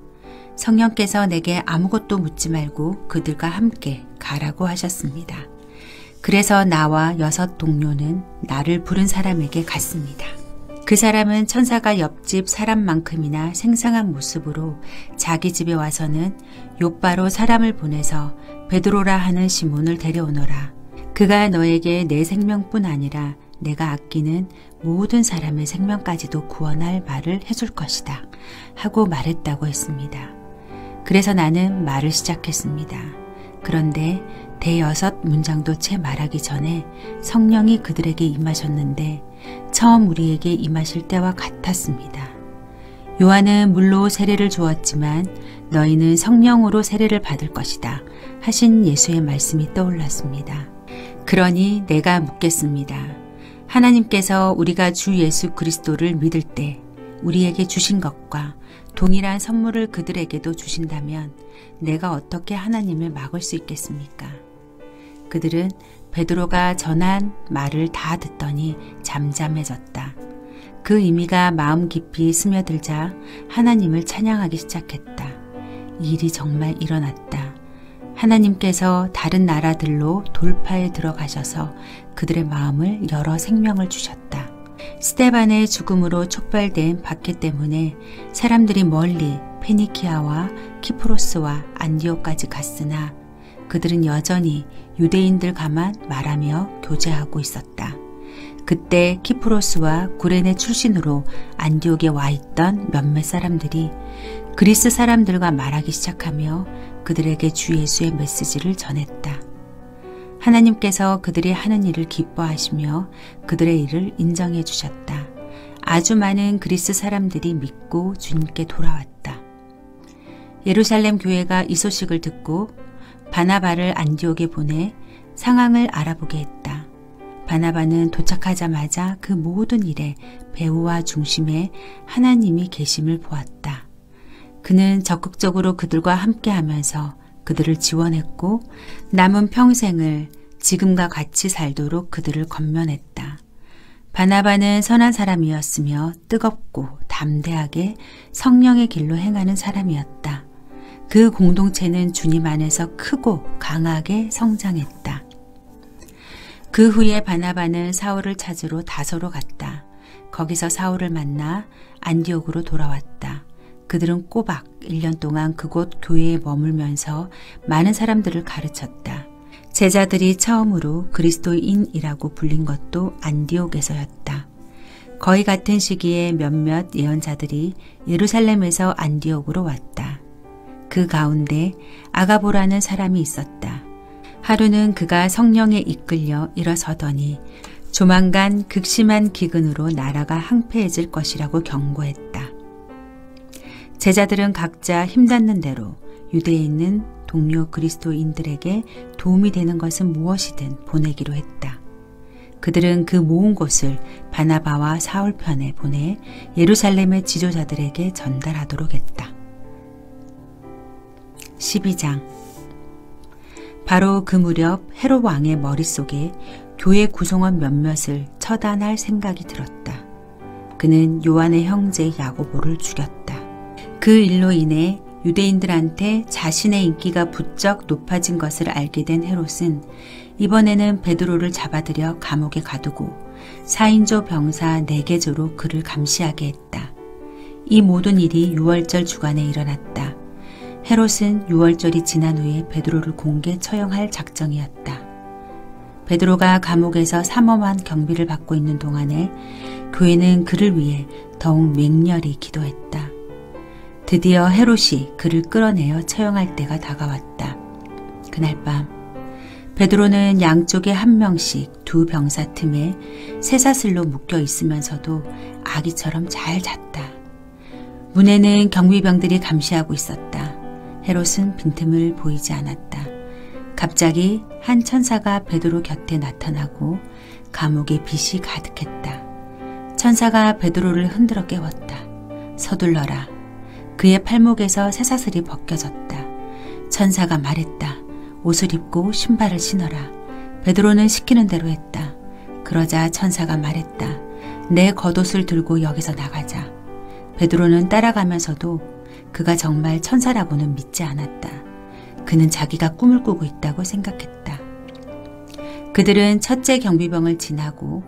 성령께서 내게 아무것도 묻지 말고 그들과 함께 가라고 하셨습니다. 그래서 나와 6 동료는 나를 부른 사람에게 갔습니다. 그 사람은 천사가 옆집 사람만큼이나 생생한 모습으로 자기 집에 와서는 욥바로 사람을 보내서 베드로라 하는 시몬을 데려오너라. 그가 너에게 내 생명뿐 아니라 내가 아끼는 모든 사람의 생명까지도 구원할 말을 해줄 것이다 하고 말했다고 했습니다. 그래서 나는 말을 시작했습니다. 그런데 대6 문장도 채 말하기 전에 성령이 그들에게 임하셨는데 처음 우리에게 임하실 때와 같았습니다. 요한은 물로 세례를 주었지만 너희는 성령으로 세례를 받을 것이다 하신 예수의 말씀이 떠올랐습니다. 그러니 내가 묻겠습니다. 하나님께서 우리가 주 예수 그리스도를 믿을 때 우리에게 주신 것과 동일한 선물을 그들에게도 주신다면 내가 어떻게 하나님을 막을 수 있겠습니까? 그들은 베드로가 전한 말을 다 듣더니 잠잠해졌다. 그 의미가 마음 깊이 스며들자 하나님을 찬양하기 시작했다. 일이 정말 일어났다. 하나님께서 다른 나라들로 돌파에 들어가셔서 그들의 마음을 열어 생명을 주셨다. 스데반의 죽음으로 촉발된 박해 때문에 사람들이 멀리 페니키아와 키프로스와 안디옥까지 갔으나 그들은 여전히 유대인들과만 말하며 교제하고 있었다. 그때 키프로스와 구레네 출신으로 안디옥에 와 있던 몇몇 사람들이 그리스 사람들과 말하기 시작하며 그들에게 주 예수의 메시지를 전했다. 하나님께서 그들이 하는 일을 기뻐하시며 그들의 일을 인정해 주셨다. 아주 많은 그리스 사람들이 믿고 주님께 돌아왔다. 예루살렘 교회가 이 소식을 듣고 바나바를 안디옥에 보내 상황을 알아보게 했다. 바나바는 도착하자마자 그 모든 일에 배후와 중심에 하나님이 계심을 보았다. 그는 적극적으로 그들과 함께하면서 그들을 지원했고 남은 평생을 지금과 같이 살도록 그들을 권면했다. 바나바는 선한 사람이었으며 뜨겁고 담대하게 성령의 길로 행하는 사람이었다. 그 공동체는 주님 안에서 크고 강하게 성장했다. 그 후에 바나바는 사울을 찾으러 다소로 갔다. 거기서 사울을 만나 안디옥으로 돌아왔다. 그들은 꼬박 1년 동안 그곳 교회에 머물면서 많은 사람들을 가르쳤다. 제자들이 처음으로 그리스도인이라고 불린 것도 안디옥에서였다. 거의 같은 시기에 몇몇 예언자들이 예루살렘에서 안디옥으로 왔다. 그 가운데 아가보라는 사람이 있었다. 하루는 그가 성령에 이끌려 일어서더니 조만간 극심한 기근으로 나라가 항폐해질 것이라고 경고했다. 제자들은 각자 힘닿는 대로 유대에 있는 동료 그리스도인들에게 도움이 되는 것은 무엇이든 보내기로 했다. 그들은 그 모은 곳을 바나바와 사울 편에 보내 예루살렘의 지도자들에게 전달하도록 했다. 12장. 바로 그 무렵 헤롯 왕의 머릿속에 교회 구성원 몇몇을 처단할 생각이 들었다. 그는 요한의 형제 야고보를 죽였다. 그 일로 인해 유대인들한테 자신의 인기가 부쩍 높아진 것을 알게 된 헤롯은 이번에는 베드로를 잡아들여 감옥에 가두고 4인조 병사 4개조로 그를 감시하게 했다. 이 모든 일이 유월절 주간에 일어났다. 헤롯은 유월절이 지난 후에 베드로를 공개 처형할 작정이었다. 베드로가 감옥에서 삼엄한 경비를 받고 있는 동안에 교회는 그를 위해 더욱 맹렬히 기도했다. 드디어 헤롯이 그를 끌어내어 처형할 때가 다가왔다. 그날 밤 베드로는 양쪽에 한 명씩 2 병사 틈에 쇠사슬로 묶여 있으면서도 아기처럼 잘 잤다. 문에는 경비병들이 감시하고 있었다. 헤롯은 빈틈을 보이지 않았다. 갑자기 한 천사가 베드로 곁에 나타나고 감옥에 빛이 가득했다. 천사가 베드로를 흔들어 깨웠다. 서둘러라. 그의 팔목에서 쇠사슬이 벗겨졌다. 천사가 말했다. 옷을 입고 신발을 신어라. 베드로는 시키는 대로 했다. 그러자 천사가 말했다. 내 겉옷을 들고 여기서 나가자. 베드로는 따라가면서도 그가 정말 천사라고는 믿지 않았다. 그는 자기가 꿈을 꾸고 있다고 생각했다. 그들은 첫째 경비병을 지나고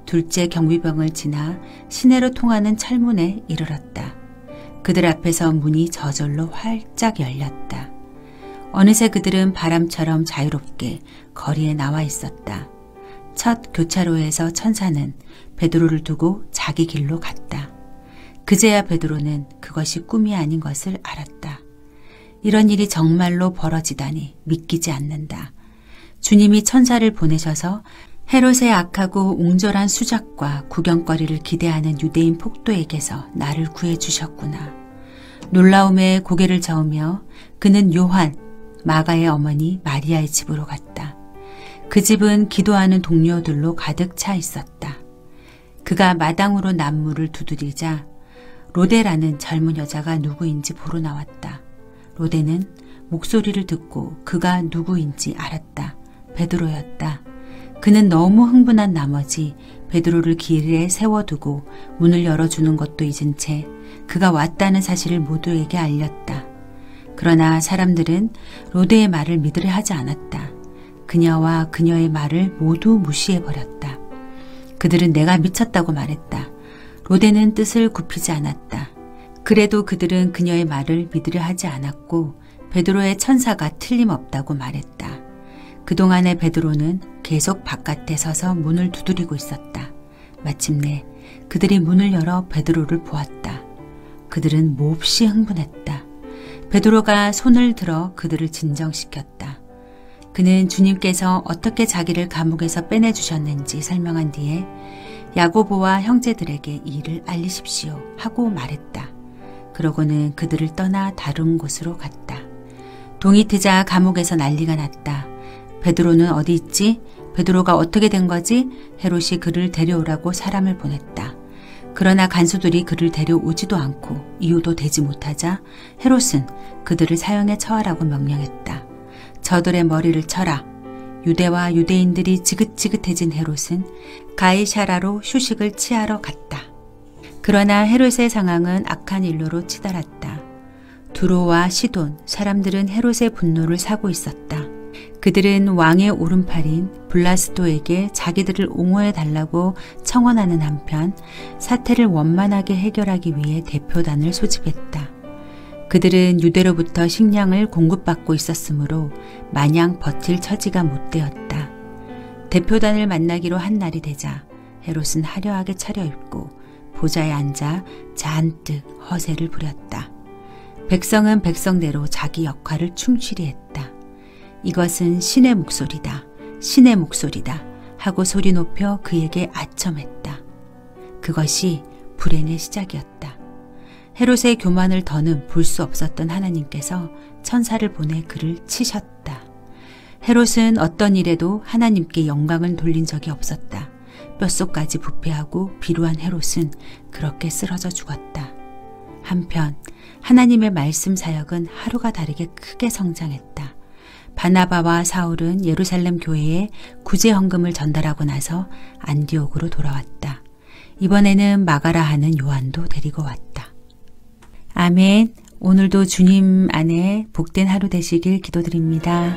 둘째 경비병을 지나 시내로 통하는 철문에 이르렀다. 그들 앞에서 문이 저절로 활짝 열렸다. 어느새 그들은 바람처럼 자유롭게 거리에 나와 있었다. 첫 교차로에서 천사는 베드로를 두고 자기 길로 갔다. 그제야 베드로는 그것이 꿈이 아닌 것을 알았다. 이런 일이 정말로 벌어지다니 믿기지 않는다. 주님이 천사를 보내셔서 헤롯의 악하고 옹졸한 수작과 구경거리를 기대하는 유대인 폭도에게서 나를 구해주셨구나. 놀라움에 고개를 저으며 그는 요한, 마가의 어머니 마리아의 집으로 갔다. 그 집은 기도하는 동료들로 가득 차 있었다. 그가 마당으로 난물을 두드리자 로데라는 젊은 여자가 누구인지 보러 나왔다. 로데는 목소리를 듣고 그가 누구인지 알았다. 베드로였다. 그는 너무 흥분한 나머지 베드로를 길에 세워두고 문을 열어주는 것도 잊은 채 그가 왔다는 사실을 모두에게 알렸다. 그러나 사람들은 로데의 말을 믿으려 하지 않았다. 그녀와 그녀의 말을 모두 무시해버렸다. 그들은 내가 미쳤다고 말했다. 로데는 뜻을 굽히지 않았다. 그래도 그들은 그녀의 말을 믿으려 하지 않았고 베드로의 천사가 틀림없다고 말했다. 그동안의 베드로는 계속 바깥에 서서 문을 두드리고 있었다. 마침내 그들이 문을 열어 베드로를 보았다. 그들은 몹시 흥분했다. 베드로가 손을 들어 그들을 진정시켰다. 그는 주님께서 어떻게 자기를 감옥에서 빼내주셨는지 설명한 뒤에 야고보와 형제들에게 이 일을 알리십시오 하고 말했다. 그러고는 그들을 떠나 다른 곳으로 갔다. 동이 트자 감옥에서 난리가 났다. 베드로는 어디 있지? 베드로가 어떻게 된 거지? 헤롯이 그를 데려오라고 사람을 보냈다. 그러나 간수들이 그를 데려오지도 않고 이유도 되지 못하자 헤롯은 그들을 사형에 처하라고 명령했다. 저들의 머리를 쳐라. 유대와 유대인들이 지긋지긋해진 헤롯은 가이사라로 휴식을 취하러 갔다. 그러나 헤롯의 상황은 악한 일로로 치달았다. 두로와 시돈 사람들은 헤롯의 분노를 사고 있었다. 그들은 왕의 오른팔인 블라스도에게 자기들을 옹호해달라고 청원하는 한편 사태를 원만하게 해결하기 위해 대표단을 소집했다. 그들은 유대로부터 식량을 공급받고 있었으므로 마냥 버틸 처지가 못 되었다. 대표단을 만나기로 한 날이 되자 헤롯은 화려하게 차려입고 보좌에 앉아 잔뜩 허세를 부렸다. 백성은 백성대로 자기 역할을 충실히 했다. 이것은 신의 목소리다. 신의 목소리다. 하고 소리 높여 그에게 아첨했다. 그것이 불행의 시작이었다. 헤롯의 교만을 더는 볼 수 없었던 하나님께서 천사를 보내 그를 치셨다. 헤롯은 어떤 일에도 하나님께 영광을 돌린 적이 없었다. 뼛속까지 부패하고 비루한 헤롯은 그렇게 쓰러져 죽었다. 한편 하나님의 말씀 사역은 하루가 다르게 크게 성장했다. 바나바와 사울은 예루살렘 교회에 구제 헌금을 전달하고 나서 안디옥으로 돌아왔다. 이번에는 마가라 하는 요한도 데리고 왔다. 아멘. 오늘도 주님 안에 복된 하루 되시길 기도드립니다.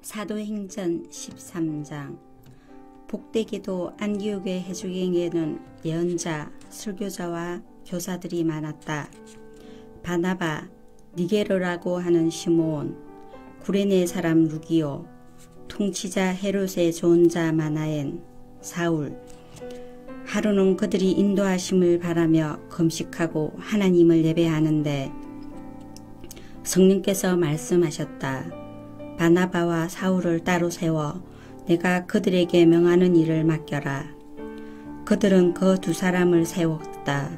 사도행전 13장. 복되게도 안디옥의 해중에는 예언자, 설교자와 교사들이 많았다. 바나바, 니게로라고 하는 시므온, 구레네 사람 루기오, 통치자 헤롯의 좋은 자 마나엔, 사울. 하루는 그들이 인도하심을 바라며 금식하고 하나님을 예배하는데 성령께서 말씀하셨다. 바나바와 사울을 따로 세워 내가 그들에게 명하는 일을 맡겨라. 그들은 그 두 사람을 세웠다.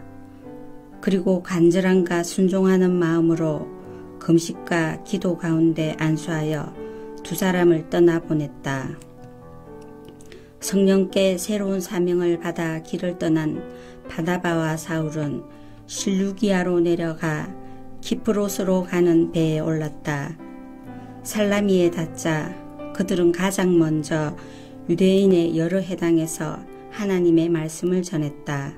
그리고 간절함과 순종하는 마음으로 금식과 기도 가운데 안수하여 두 사람을 떠나보냈다. 성령께 새로운 사명을 받아 길을 떠난 바나바와 사울은 실루기아로 내려가 키프로스로 가는 배에 올랐다. 살라미에 닿자 그들은 가장 먼저 유대인의 여러 회당에서 하나님의 말씀을 전했다.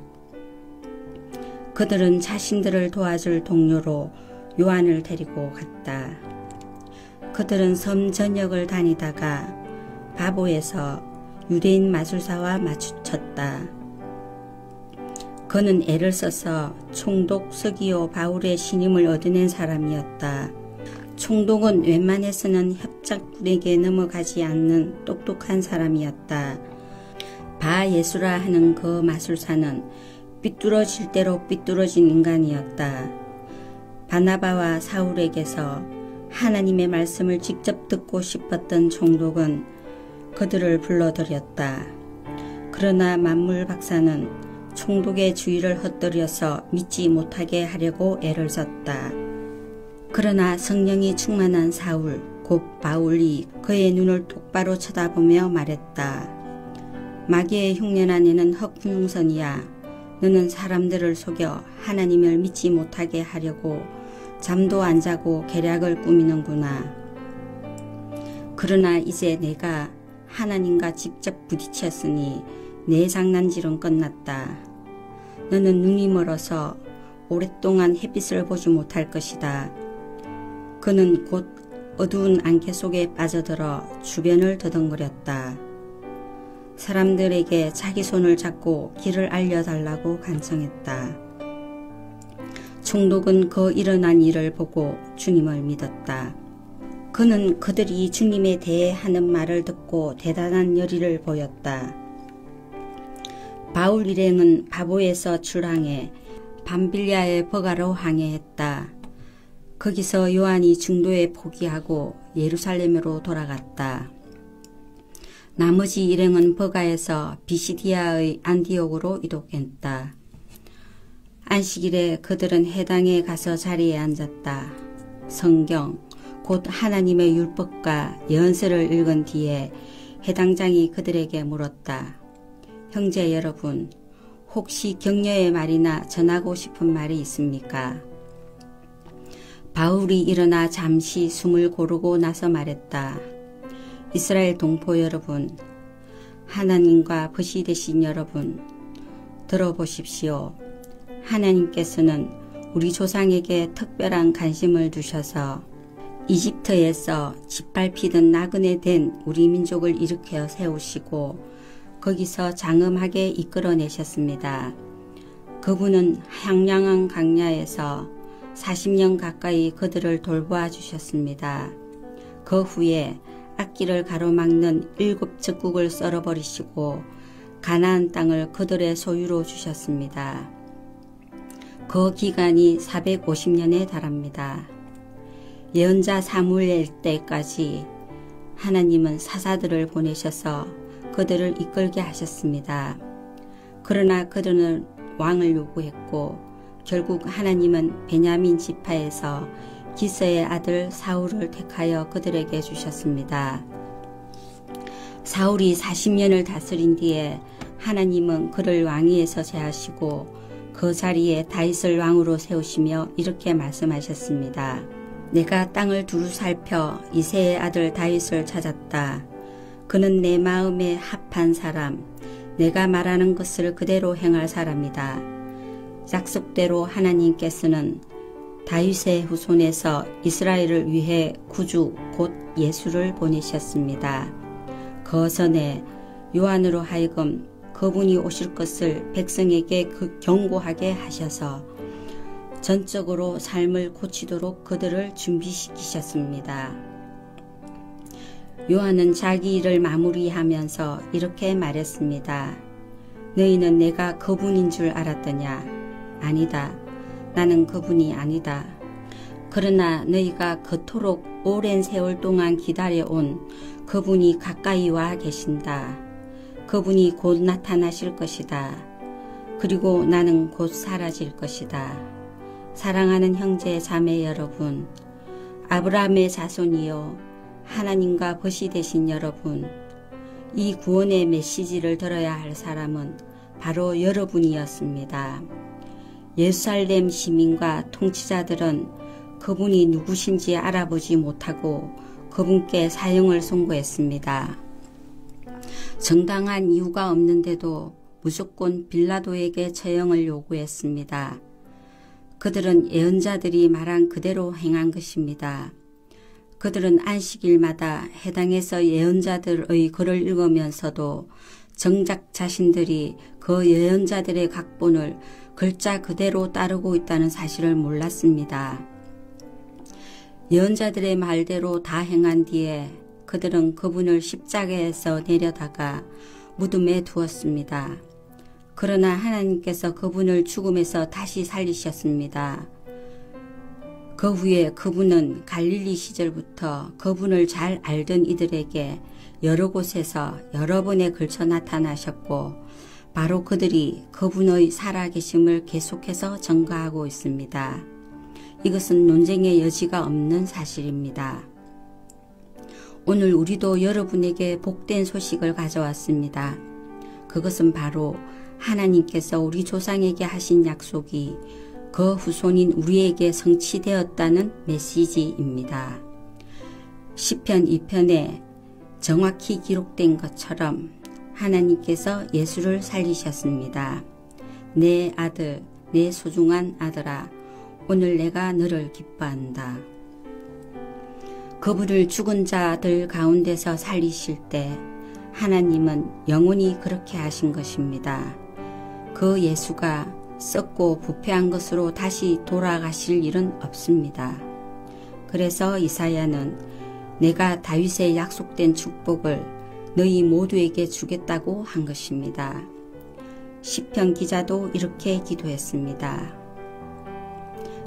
그들은 자신들을 도와줄 동료로 요한을 데리고 갔다. 그들은 섬 전역을 다니다가 바보에서 유대인 마술사와 마주쳤다. 그는 애를 써서 총독 서기오 바울의 신임을 얻어낸 사람이었다. 총독은 웬만해서는 협작꾼에게 넘어가지 않는 똑똑한 사람이었다. 바예수라 하는 그 마술사는 삐뚤어질 대로 삐뚤어진 인간이었다. 바나바와 사울에게서 하나님의 말씀을 직접 듣고 싶었던 총독은 그들을 불러들였다. 그러나 만물 박사는 총독의 주의를 헛들여서 믿지 못하게 하려고 애를 썼다. 그러나 성령이 충만한 사울, 곧 바울이 그의 눈을 똑바로 쳐다보며 말했다. 마귀의 흉내난 애는 헛구용선이야. 너는 사람들을 속여 하나님을 믿지 못하게 하려고 잠도 안 자고 계략을 꾸미는구나. 그러나 이제 내가 하나님과 직접 부딪혔으니 내 장난질은 끝났다. 너는 눈이 멀어서 오랫동안 햇빛을 보지 못할 것이다. 그는 곧 어두운 안개 속에 빠져들어 주변을 더덩거렸다. 사람들에게 자기 손을 잡고 길을 알려달라고 간청했다. 총독은 그 일어난 일을 보고 주님을 믿었다. 그는 그들이 주님에 대해 하는 말을 듣고 대단한 열의를 보였다. 바울 일행은 바보에서 출항해 밤빌리아의 버가로 항해했다. 거기서 요한이 중도에 포기하고 예루살렘으로 돌아갔다. 나머지 일행은 버가에서 비시디아의 안디옥으로 이동했다. 안식일에 그들은 해당에 가서 자리에 앉았다. 성경, 곧 하나님의 율법과 예언서를 읽은 뒤에 해당장이 그들에게 물었다. 형제 여러분, 혹시 격려의 말이나 전하고 싶은 말이 있습니까? 바울이 일어나 잠시 숨을 고르고 나서 말했다. 이스라엘 동포 여러분, 하나님과 벗이 되신 여러분, 들어보십시오. 하나님께서는 우리 조상에게 특별한 관심을 두셔서 이집트에서 짓밟히던 나그네 된 우리 민족을 일으켜 세우시고 거기서 장엄하게 이끌어내셨습니다. 그분은 향량한 광야에서 40년 가까이 그들을 돌보아 주셨습니다. 그 후에 앞길을 가로막는 7 적국을 썰어버리시고 가나안 땅을 그들의 소유로 주셨습니다. 그 기간이 450년에 달합니다. 예언자 사무엘 때까지 하나님은 사사들을 보내셔서 그들을 이끌게 하셨습니다. 그러나 그들은 왕을 요구했고 결국 하나님은 베냐민 지파에서 기스의 아들 사울을 택하여 그들에게 주셨습니다. 사울이 40년을 다스린 뒤에 하나님은 그를 왕위에서 제하시고 그 자리에 다윗을 왕으로 세우시며 이렇게 말씀하셨습니다. 내가 땅을 두루 살펴 이새의 아들 다윗을 찾았다. 그는 내 마음에 합한 사람, 내가 말하는 것을 그대로 행할 사람이다. 약속대로 하나님께서는 다윗의 후손에서 이스라엘을 위해 구주 곧 예수를 보내셨습니다. 그 전에 요한으로 하여금 그분이 오실 것을 백성에게 경고하게 하셔서 전적으로 삶을 고치도록 그들을 준비시키셨습니다. 요한은 자기 일을 마무리하면서 이렇게 말했습니다. 너희는 내가 그분인 줄 알았더냐? 아니다. 나는 그분이 아니다. 그러나 너희가 그토록 오랜 세월 동안 기다려온 그분이 가까이 와 계신다. 그분이 곧 나타나실 것이다. 그리고 나는 곧 사라질 것이다. 사랑하는 형제 자매 여러분, 아브라함의 자손이요 하나님과 벗이 되신 여러분, 이 구원의 메시지를 들어야 할 사람은 바로 여러분이었습니다. 예루살렘 시민과 통치자들은 그분이 누구신지 알아보지 못하고 그분께 사형을 선고했습니다. 정당한 이유가 없는데도 무조건 빌라도에게 처형을 요구했습니다. 그들은 예언자들이 말한 그대로 행한 것입니다. 그들은 안식일마다 해당에서 예언자들의 글을 읽으면서도 정작 자신들이 그 예언자들의 각본을 글자 그대로 따르고 있다는 사실을 몰랐습니다. 예언자들의 말대로 다 행한 뒤에 그들은 그분을 십자가에서 내려다가 무덤에 두었습니다. 그러나 하나님께서 그분을 죽음에서 다시 살리셨습니다. 그 후에 그분은 갈릴리 시절부터 그분을 잘 알던 이들에게 여러 곳에서 여러 번에 걸쳐 나타나셨고 바로 그들이 그분의 살아계심을 계속해서 증거하고 있습니다. 이것은 논쟁의 여지가 없는 사실입니다. 오늘 우리도 여러분에게 복된 소식을 가져왔습니다. 그것은 바로 하나님께서 우리 조상에게 하신 약속이 그 후손인 우리에게 성취되었다는 메시지입니다. 시편 2편에 정확히 기록된 것처럼 하나님께서 예수를 살리셨습니다. 내 아들, 내 소중한 아들아, 오늘 내가 너를 기뻐한다. 그분을 죽은 자들 가운데서 살리실 때 하나님은 영원히 그렇게 하신 것입니다. 그 예수가 썩고 부패한 것으로 다시 돌아가실 일은 없습니다. 그래서 이사야는 내가 다윗의 약속된 축복을 너희 모두에게 주겠다고 한 것입니다. 시편 기자도 이렇게 기도했습니다.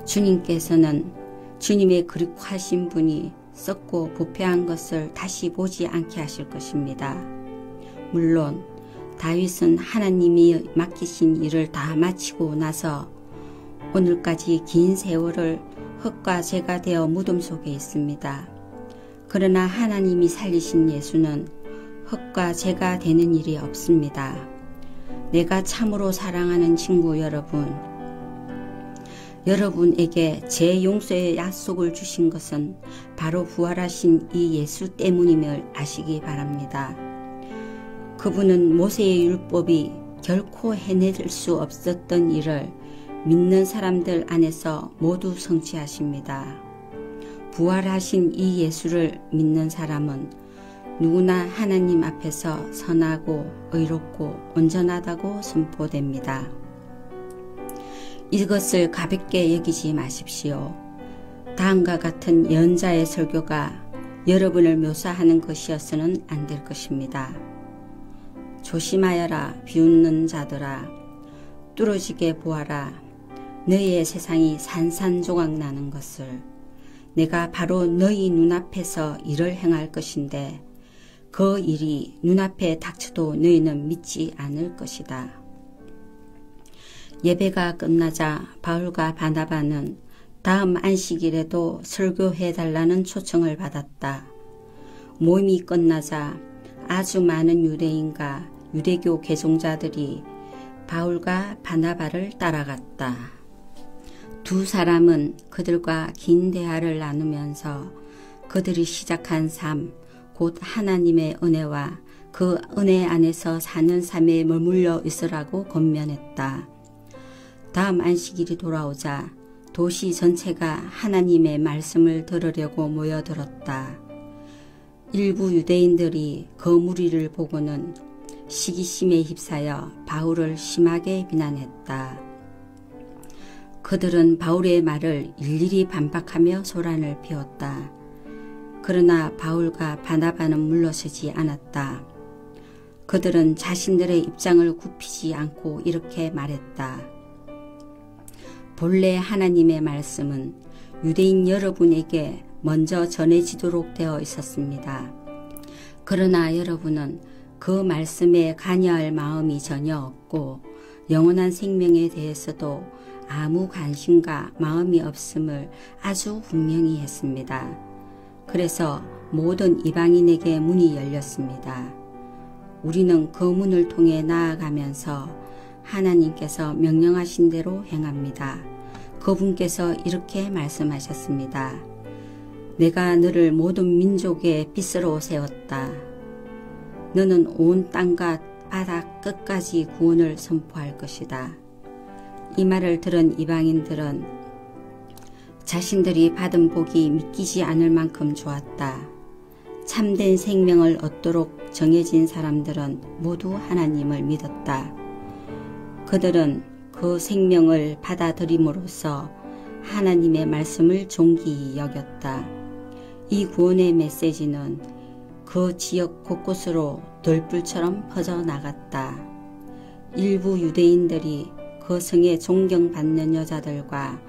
주님께서는 주님의 거룩하신 분이 썩고 부패한 것을 다시 보지 않게 하실 것입니다. 물론 다윗은 하나님이 맡기신 일을 다 마치고 나서 오늘까지 긴 세월을 흙과 재가 되어 무덤 속에 있습니다. 그러나 하나님이 살리신 예수는 흙과 재가 되는 일이 없습니다. 내가 참으로 사랑하는 친구 여러분, 여러분에게 제 용서의 약속을 주신 것은 바로 부활하신 이 예수 때문임을 아시기 바랍니다. 그분은 모세의 율법이 결코 해낼 수 없었던 일을 믿는 사람들 안에서 모두 성취하십니다. 부활하신 이 예수를 믿는 사람은 누구나 하나님 앞에서 선하고 의롭고 온전하다고 선포됩니다. 이것을 가볍게 여기지 마십시오. 다음과 같은 연자의 설교가 여러분을 묘사하는 것이어서는 안 될 것입니다. 조심하여라 비웃는 자들아, 뚫어지게 보아라. 너희의 세상이 산산조각 나는 것을. 내가 바로 너희 눈앞에서 일을 행할 것인데 그 일이 눈앞에 닥쳐도 너희는 믿지 않을 것이다. 예배가 끝나자 바울과 바나바는 다음 안식일에도 설교해달라는 초청을 받았다. 모임이 끝나자 아주 많은 유대인과 유대교 개종자들이 바울과 바나바를 따라갔다. 두 사람은 그들과 긴 대화를 나누면서 그들이 시작한 삶, 곧 하나님의 은혜와 그 은혜 안에서 사는 삶에 머물러 있으라고 권면했다. 다음 안식일이 돌아오자 도시 전체가 하나님의 말씀을 들으려고 모여들었다. 일부 유대인들이 그 무리를 보고는 시기심에 휩싸여 바울을 심하게 비난했다. 그들은 바울의 말을 일일이 반박하며 소란을 피웠다. 그러나 바울과 바나바는 물러서지 않았다. 그들은 자신들의 입장을 굽히지 않고 이렇게 말했다. 본래 하나님의 말씀은 유대인 여러분에게 먼저 전해지도록 되어 있었습니다. 그러나 여러분은 그 말씀에 관여할 마음이 전혀 없고 영원한 생명에 대해서도 아무 관심과 마음이 없음을 아주 분명히 했습니다. 그래서 모든 이방인에게 문이 열렸습니다. 우리는 그 문을 통해 나아가면서 하나님께서 명령하신 대로 행합니다. 그분께서 이렇게 말씀하셨습니다. 내가 너를 모든 민족의 빛으로 세웠다. 너는 온 땅과 바다 끝까지 구원을 선포할 것이다. 이 말을 들은 이방인들은 자신들이 받은 복이 믿기지 않을 만큼 좋았다. 참된 생명을 얻도록 정해진 사람들은 모두 하나님을 믿었다. 그들은 그 생명을 받아들임으로써 하나님의 말씀을 존귀히 여겼다. 이 구원의 메시지는 그 지역 곳곳으로 돌불처럼 퍼져나갔다. 일부 유대인들이 그 성에 존경받는 여자들과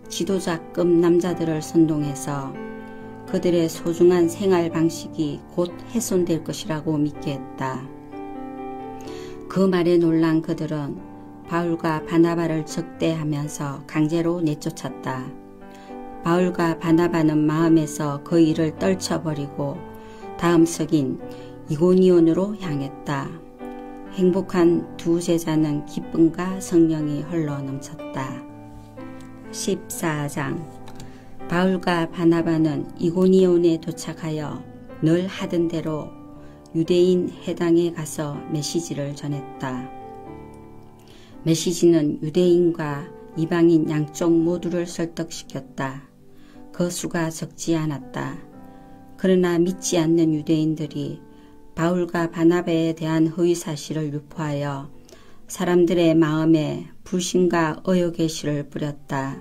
지도자급 남자들을 선동해서 그들의 소중한 생활 방식이 곧 훼손될 것이라고 믿게 했다. 그 말에 놀란 그들은 바울과 바나바를 적대하면서 강제로 내쫓았다. 바울과 바나바는 마음에서 그 일을 떨쳐버리고 다음 석인 이고니온으로 향했다. 행복한 두 제자는 기쁨과 성령이 흘러넘쳤다. 14장 바울과 바나바는 이고니온에 도착하여 늘 하던 대로 유대인 회당에 가서 메시지를 전했다. 메시지는 유대인과 이방인 양쪽 모두를 설득시켰다. 그 수가 적지 않았다. 그러나 믿지 않는 유대인들이 바울과 바나바에 대한 허위사실을 유포하여 사람들의 마음에 불신과 의혹의 씨를 뿌렸다.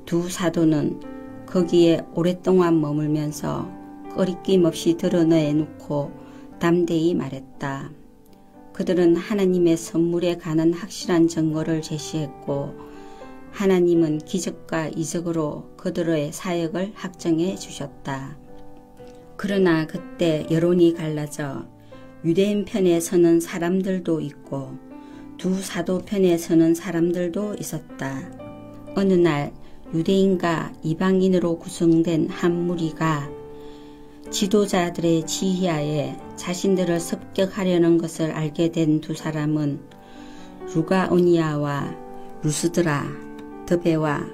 두 사도는 거기에 오랫동안 머물면서 꺼리낌 없이 드러내놓고 담대히 말했다. 그들은 하나님의 선물에 관한 확실한 증거를 제시했고 하나님은 기적과 이적으로 그들의 사역을 확정해 주셨다. 그러나 그때 여론이 갈라져 유대인 편에 서는 사람들도 있고 두 사도 편에 서는 사람들도 있었다. 어느 날 유대인과 이방인으로 구성된 한 무리가 지도자들의 지휘하에 자신들을 습격하려는 것을 알게 된 두 사람은 루가오니아와 루스드라, 드베와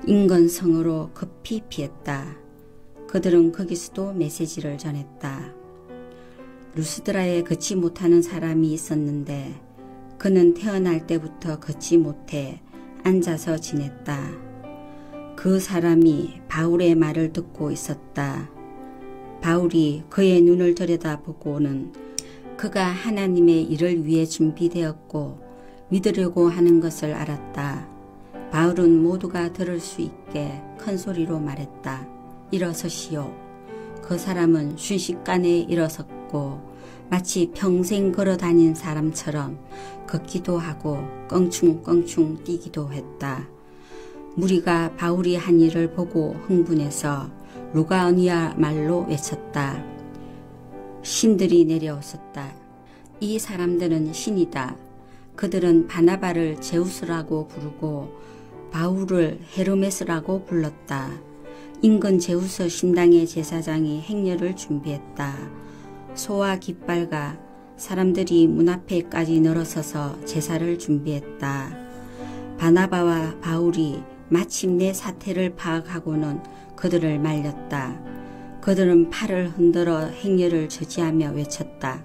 인건성으로 급히 피했다. 그들은 거기서도 메시지를 전했다. 루스드라에 걷지 못하는 사람이 있었는데 그는 태어날 때부터 걷지 못해 앉아서 지냈다. 그 사람이 바울의 말을 듣고 있었다. 바울이 그의 눈을 들여다보고는 그가 하나님의 일을 위해 준비되었고 믿으려고 하는 것을 알았다. 바울은 모두가 들을 수 있게 큰 소리로 말했다. 일어서시오. 그 사람은 순식간에 일어섰고 마치 평생 걸어 다닌 사람처럼 걷기도 하고 껑충껑충 뛰기도 했다. 무리가 바울이 한 일을 보고 흥분해서 루가오니아 말로 외쳤다. 신들이 내려오셨다. 이 사람들은 신이다. 그들은 바나바를 제우스라고 부르고 바울을 헤르메스라고 불렀다. 인근 제우스 신당의 제사장이 행렬을 준비했다. 소와 깃발과 사람들이 문 앞에까지 늘어서서 제사를 준비했다. 바나바와 바울이 마침내 사태를 파악하고는 그들을 말렸다. 그들은 팔을 흔들어 행렬을 저지하며 외쳤다.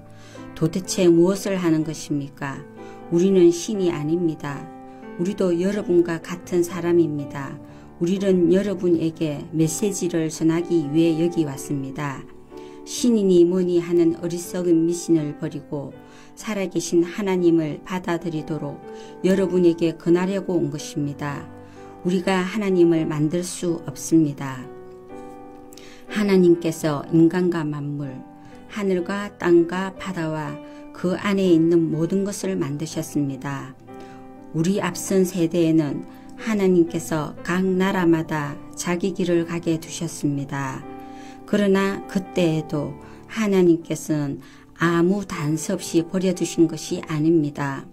도대체 무엇을 하는 것입니까? 우리는 신이 아닙니다. 우리도 여러분과 같은 사람입니다. 우리는 여러분에게 메시지를 전하기 위해 여기 왔습니다. 신이니 뭐니 하는 어리석은 미신을 버리고 살아계신 하나님을 받아들이도록 여러분에게 권하려고 온 것입니다. 우리가 하나님을 만들 수 없습니다. 하나님께서 인간과 만물, 하늘과 땅과 바다와 그 안에 있는 모든 것을 만드셨습니다. 우리 앞선 세대에는 하나님께서 각 나라마다 자기 길을 가게 두셨습니다. 그러나 그때에도 하나님께서는 아무 단서 없이 버려두신 것이 아닙니다.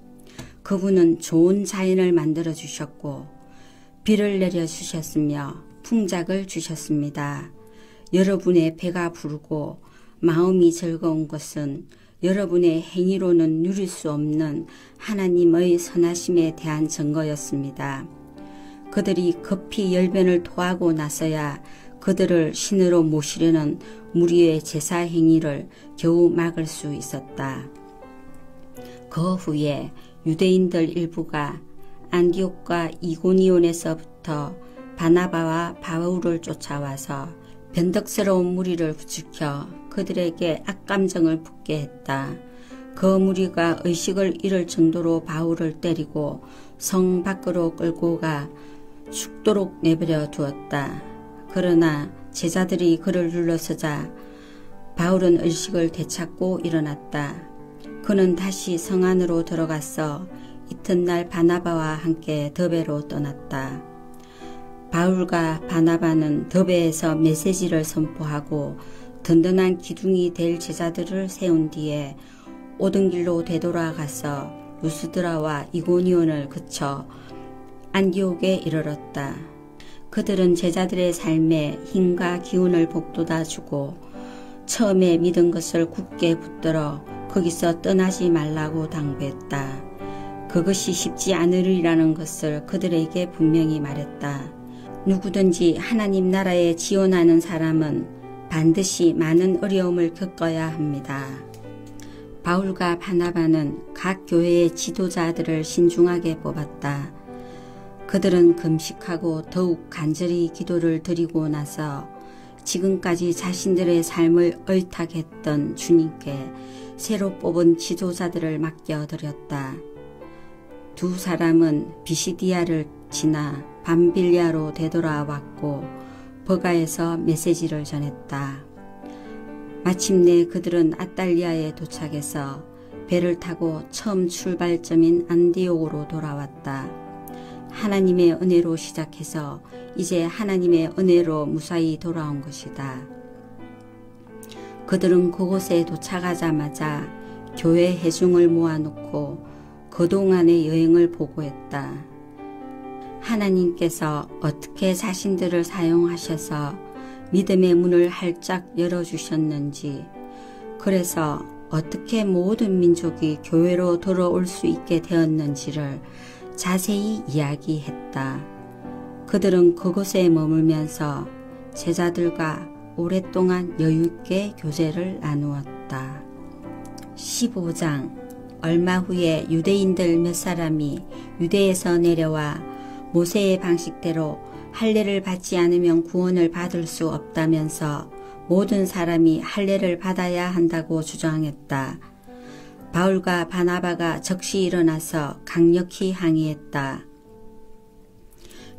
그분은 좋은 자연을 만들어 주셨고 비를 내려 주셨으며 풍작을 주셨습니다. 여러분의 배가 부르고 마음이 즐거운 것은 여러분의 행위로는 누릴 수 없는 하나님의 선하심에 대한 증거였습니다. 그들이 급히 열변을 토하고 나서야 그들을 신으로 모시려는 무리의 제사 행위를 겨우 막을 수 있었다. 그 후에 유대인들 일부가 안디옥과 이고니온에서부터 바나바와 바울을 쫓아와서 변덕스러운 무리를 부추겨 그들에게 악감정을 품게 했다. 그 무리가 의식을 잃을 정도로 바울을 때리고 성 밖으로 끌고 가 죽도록 내버려 두었다. 그러나 제자들이 그를 눌러서자 바울은 의식을 되찾고 일어났다. 그는 다시 성 안으로 들어가서 이튿날 바나바와 함께 더베로 떠났다. 바울과 바나바는 더베에서 메시지를 선포하고 든든한 기둥이 될 제자들을 세운 뒤에 오던 길로 되돌아가서 루스드라와 이고니온을 거쳐 안디옥에 이르렀다. 그들은 제자들의 삶에 힘과 기운을 북돋아 주고 처음에 믿은 것을 굳게 붙들어 거기서 떠나지 말라고 당부했다. 그것이 쉽지 않으리라는 것을 그들에게 분명히 말했다. 누구든지 하나님 나라에 지원하는 사람은 반드시 많은 어려움을 겪어야 합니다. 바울과 바나바는 각 교회의 지도자들을 신중하게 뽑았다. 그들은 금식하고 더욱 간절히 기도를 드리고 나서 지금까지 자신들의 삶을 의탁했던 주님께 새로 뽑은 지도자들을 맡겨드렸다. 두 사람은 비시디아를 지나 밤빌리아로 되돌아왔고 버가에서 메시지를 전했다. 마침내 그들은 아탈리아에 도착해서 배를 타고 처음 출발점인 안디옥으로 돌아왔다. 하나님의 은혜로 시작해서 이제 하나님의 은혜로 무사히 돌아온 것이다. 그들은 그곳에 도착하자마자 교회 회중을 모아놓고 그동안의 여행을 보고했다. 하나님께서 어떻게 자신들을 사용하셔서 믿음의 문을 활짝 열어주셨는지, 그래서 어떻게 모든 민족이 교회로 돌아올 수 있게 되었는지를 자세히 이야기했다. 그들은 그곳에 머물면서 제자들과 오랫동안 여유있게 교제를 나누었다. 15장. 얼마 후에 유대인들 몇 사람이 유대에서 내려와 모세의 방식대로 할례를 받지 않으면 구원을 받을 수 없다면서 모든 사람이 할례를 받아야 한다고 주장했다. 바울과 바나바가 즉시 일어나서 강력히 항의했다.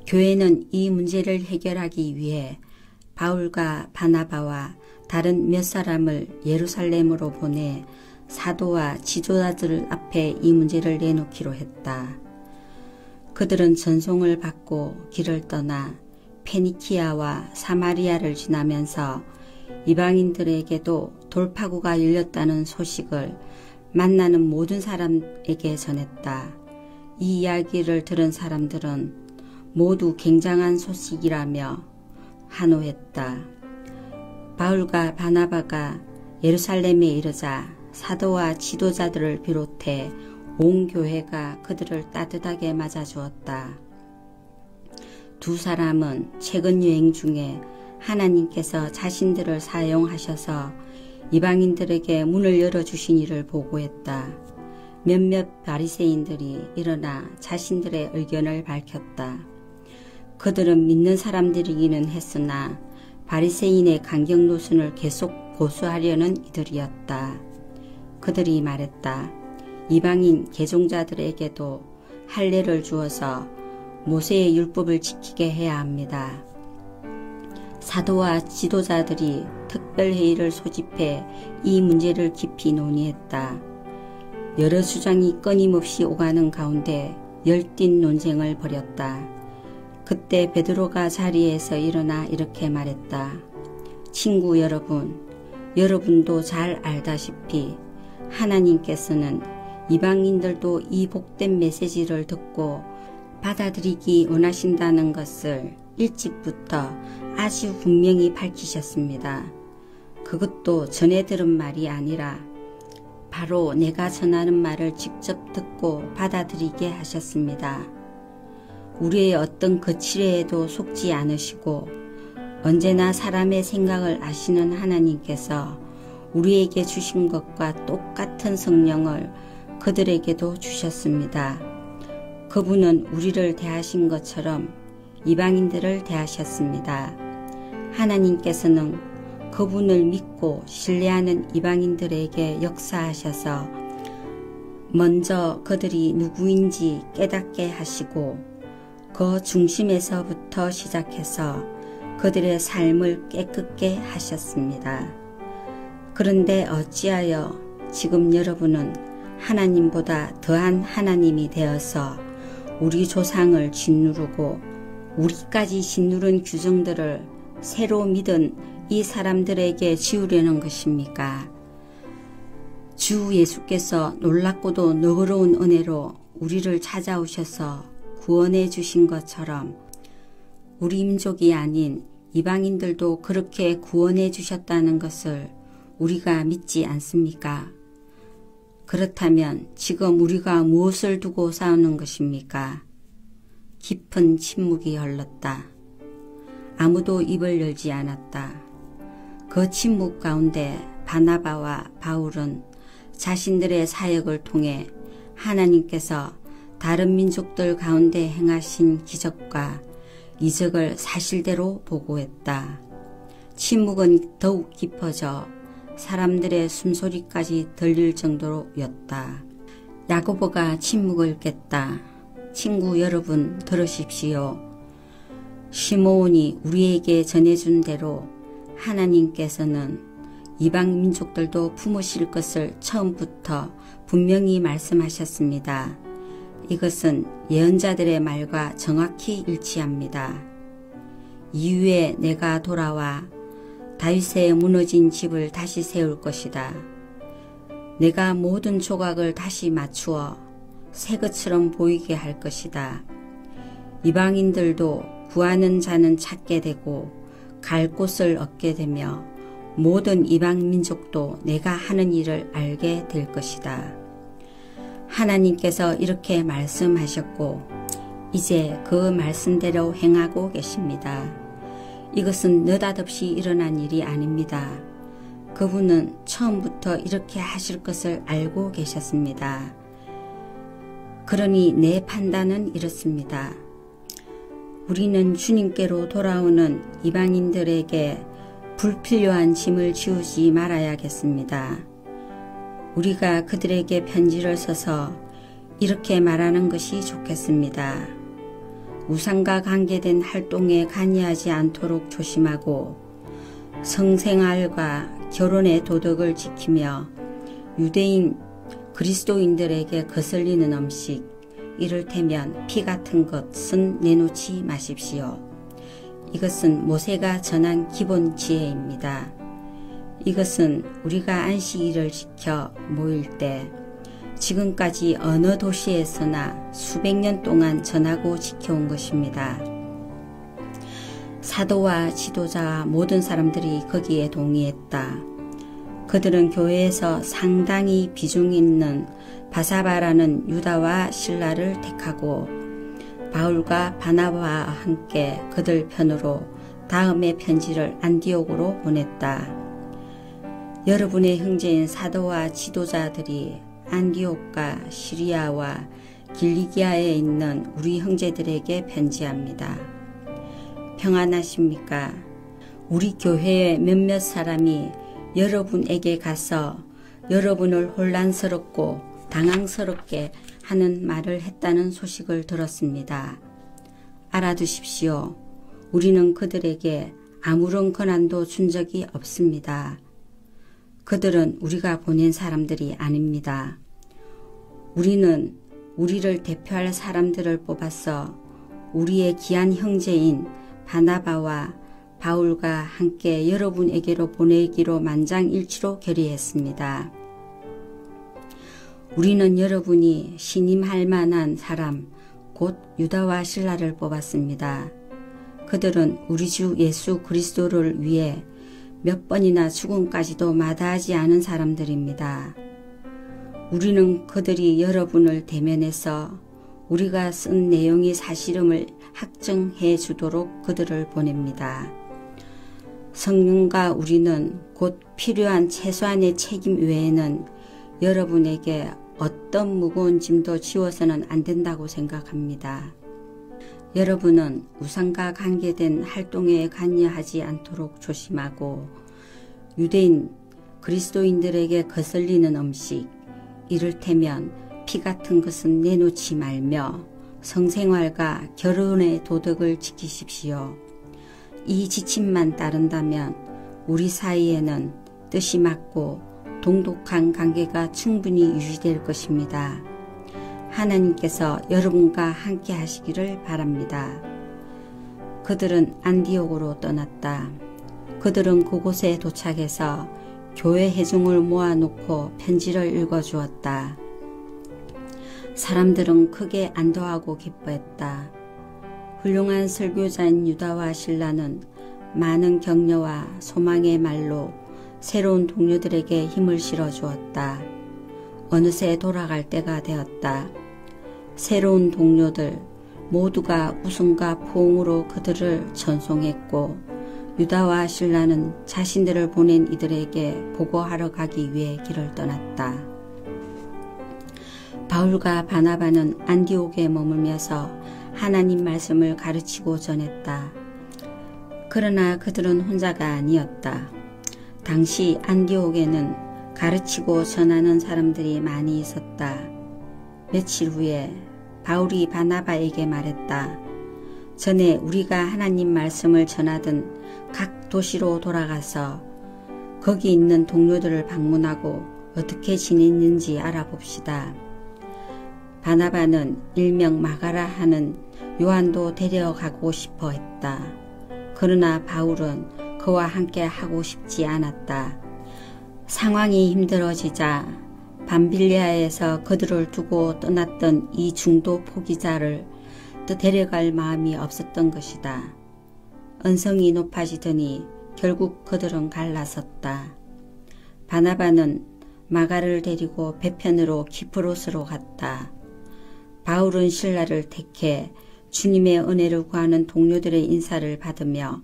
교회는 이 문제를 해결하기 위해 바울과 바나바와 다른 몇 사람을 예루살렘으로 보내 사도와 지도자들 앞에 이 문제를 내놓기로 했다. 그들은 전송을 받고 길을 떠나 페니키아와 사마리아를 지나면서 이방인들에게도 돌파구가 열렸다는 소식을 만나는 모든 사람에게 전했다. 이 이야기를 들은 사람들은 모두 굉장한 소식이라며 환호했다. 바울과 바나바가 예루살렘에 이르자 사도와 지도자들을 비롯해 온 교회가 그들을 따뜻하게 맞아주었다. 두 사람은 최근 여행 중에 하나님께서 자신들을 사용하셔서 이방인들에게 문을 열어주신 일을 보고했다. 몇몇 바리새인들이 일어나 자신들의 의견을 밝혔다. 그들은 믿는 사람들이기는 했으나 바리새인의 강경 노선을 계속 고수하려는 이들이었다. 그들이 말했다. 이방인 개종자들에게도 할례를 주어서 모세의 율법을 지키게 해야 합니다. 사도와 지도자들이 특별회의를 소집해 이 문제를 깊이 논의했다. 여러 주장이 끊임없이 오가는 가운데 열띤 논쟁을 벌였다. 그때 베드로가 자리에서 일어나 이렇게 말했다. 친구 여러분, 여러분도 잘 알다시피 하나님께서는 이방인들도 이 복된 메시지를 듣고 받아들이기 원하신다는 것을 일찍부터 아주 분명히 밝히셨습니다. 그것도 전에 들은 말이 아니라 바로 내가 전하는 말을 직접 듣고 받아들이게 하셨습니다. 우리의 어떤 거칠애에도 속지 않으시고 언제나 사람의 생각을 아시는 하나님께서 우리에게 주신 것과 똑같은 성령을 그들에게도 주셨습니다. 그분은 우리를 대하신 것처럼 이방인들을 대하셨습니다. 하나님께서는 그분을 믿고 신뢰하는 이방인들에게 역사하셔서 먼저 그들이 누구인지 깨닫게 하시고 그 중심에서부터 시작해서 그들의 삶을 깨끗게 하셨습니다. 그런데 어찌하여 지금 여러분은 하나님보다 더한 하나님이 되어서 우리 조상을 짓누르고 우리까지 짓누른 규정들을 새로 믿은 이 사람들에게 지우려는 것입니까? 주 예수께서 놀랍고도 너그러운 은혜로 우리를 찾아오셔서 구원해 주신 것처럼 우리 민족이 아닌 이방인들도 그렇게 구원해 주셨다는 것을 우리가 믿지 않습니까? 그렇다면 지금 우리가 무엇을 두고 싸우는 것입니까? 깊은 침묵이 흘렀다. 아무도 입을 열지 않았다. 그 침묵 가운데 바나바와 바울은 자신들의 사역을 통해 하나님께서 다른 민족들 가운데 행하신 기적과 이적을 사실대로 보고했다. 침묵은 더욱 깊어져 사람들의 숨소리까지 들릴 정도였다. 야고보가 침묵을 깼다. 친구 여러분 들으십시오. 시므온이 우리에게 전해준 대로 하나님께서는 이방 민족들도 품으실 것을 처음부터 분명히 말씀하셨습니다. 이것은 예언자들의 말과 정확히 일치합니다. 이후에 내가 돌아와 다윗의 무너진 집을 다시 세울 것이다. 내가 모든 조각을 다시 맞추어 새 것처럼 보이게 할 것이다. 이방인들도 구하는 자는 찾게 되고 갈 곳을 얻게 되며 모든 이방 민족도 내가 하는 일을 알게 될 것이다. 하나님께서 이렇게 말씀하셨고 이제 그 말씀대로 행하고 계십니다. 이것은 느닷없이 일어난 일이 아닙니다. 그분은 처음부터 이렇게 하실 것을 알고 계셨습니다. 그러니 내 판단은 이렇습니다. 우리는 주님께로 돌아오는 이방인들에게 불필요한 짐을 지우지 말아야겠습니다. 우리가 그들에게 편지를 써서 이렇게 말하는 것이 좋겠습니다. 우상과 관계된 활동에 관여하지 않도록 조심하고 성생활과 결혼의 도덕을 지키며 유대인 그리스도인들에게 거슬리는 음식, 이를테면 피 같은 것은 내놓지 마십시오. 이것은 모세가 전한 기본 지혜입니다. 이것은 우리가 안식일을 지켜 모일 때 지금까지 어느 도시에서나 수백 년 동안 전하고 지켜온 것입니다. 사도와 지도자와 모든 사람들이 거기에 동의했다. 그들은 교회에서 상당히 비중 있는 바사바라는 유다와 실라를 택하고 바울과 바나바와 함께 그들 편으로 다음의 편지를 안디옥으로 보냈다. 여러분의 형제인 사도와 지도자들이 안디옥과 시리아와 길리기아에 있는 우리 형제들에게 편지합니다. 평안하십니까? 우리 교회의 몇몇 사람이 여러분에게 가서 여러분을 혼란스럽고 당황스럽게 하는 말을 했다는 소식을 들었습니다. 알아두십시오. 우리는 그들에게 아무런 권한도 준 적이 없습니다. 그들은 우리가 보낸 사람들이 아닙니다. 우리는 우리를 대표할 사람들을 뽑아서 우리의 귀한 형제인 바나바와 바울과 함께 여러분에게로 보내기로 만장일치로 결의했습니다. 우리는 여러분이 신임할 만한 사람, 곧 유다와 실라를 뽑았습니다. 그들은 우리 주 예수 그리스도를 위해 몇 번이나 죽음까지도 마다하지 않은 사람들입니다. 우리는 그들이 여러분을 대면해서 우리가 쓴 내용이 사실임을 확증해 주도록 그들을 보냅니다. 성령과 우리는 곧 필요한 최소한의 책임 외에는 여러분에게 어떤 무거운 짐도 지워서는 안 된다고 생각합니다. 여러분은 우상과 관계된 활동에 관여하지 않도록 조심하고 유대인 그리스도인들에게 거슬리는 음식, 이를테면 피 같은 것은 내놓지 말며 성생활과 결혼의 도덕을 지키십시오. 이 지침만 따른다면 우리 사이에는 뜻이 맞고 동독한 관계가 충분히 유지될 것입니다. 하나님께서 여러분과 함께 하시기를 바랍니다. 그들은 안디옥으로 떠났다. 그들은 그곳에 도착해서 교회 회중을 모아놓고 편지를 읽어주었다. 사람들은 크게 안도하고 기뻐했다. 훌륭한 설교자인 유다와 실라는 많은 격려와 소망의 말로 새로운 동료들에게 힘을 실어주었다. 어느새 돌아갈 때가 되었다. 새로운 동료들 모두가 웃음과 포옹으로 그들을 전송했고 유다와 실라는 자신들을 보낸 이들에게 보고하러 가기 위해 길을 떠났다. 바울과 바나바는 안디옥에 머물면서 하나님 말씀을 가르치고 전했다. 그러나 그들은 혼자가 아니었다. 당시 안디옥에는 가르치고 전하는 사람들이 많이 있었다. 며칠 후에 바울이 바나바에게 말했다. 전에 우리가 하나님 말씀을 전하던 각 도시로 돌아가서 거기 있는 동료들을 방문하고 어떻게 지냈는지 알아봅시다. 바나바는 일명 마가라 하는 요한도 데려가고 싶어 했다. 그러나 바울은 그와 함께 하고 싶지 않았다. 상황이 힘들어지자 밤빌리아에서 그들을 두고 떠났던 이 중도 포기자를 또 데려갈 마음이 없었던 것이다. 언성이 높아지더니 결국 그들은 갈라섰다. 바나바는 마가를 데리고 배편으로 키프로스로 갔다. 바울은 실라를 택해 주님의 은혜를 구하는 동료들의 인사를 받으며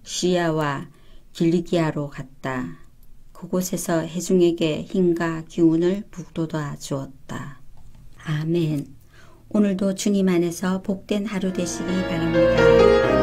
시리아와 길리기아로 갔다. 그곳에서 회중에게 힘과 기운을 북돋아 주었다. 아멘. 오늘도 주님 안에서 복된 하루 되시기 바랍니다.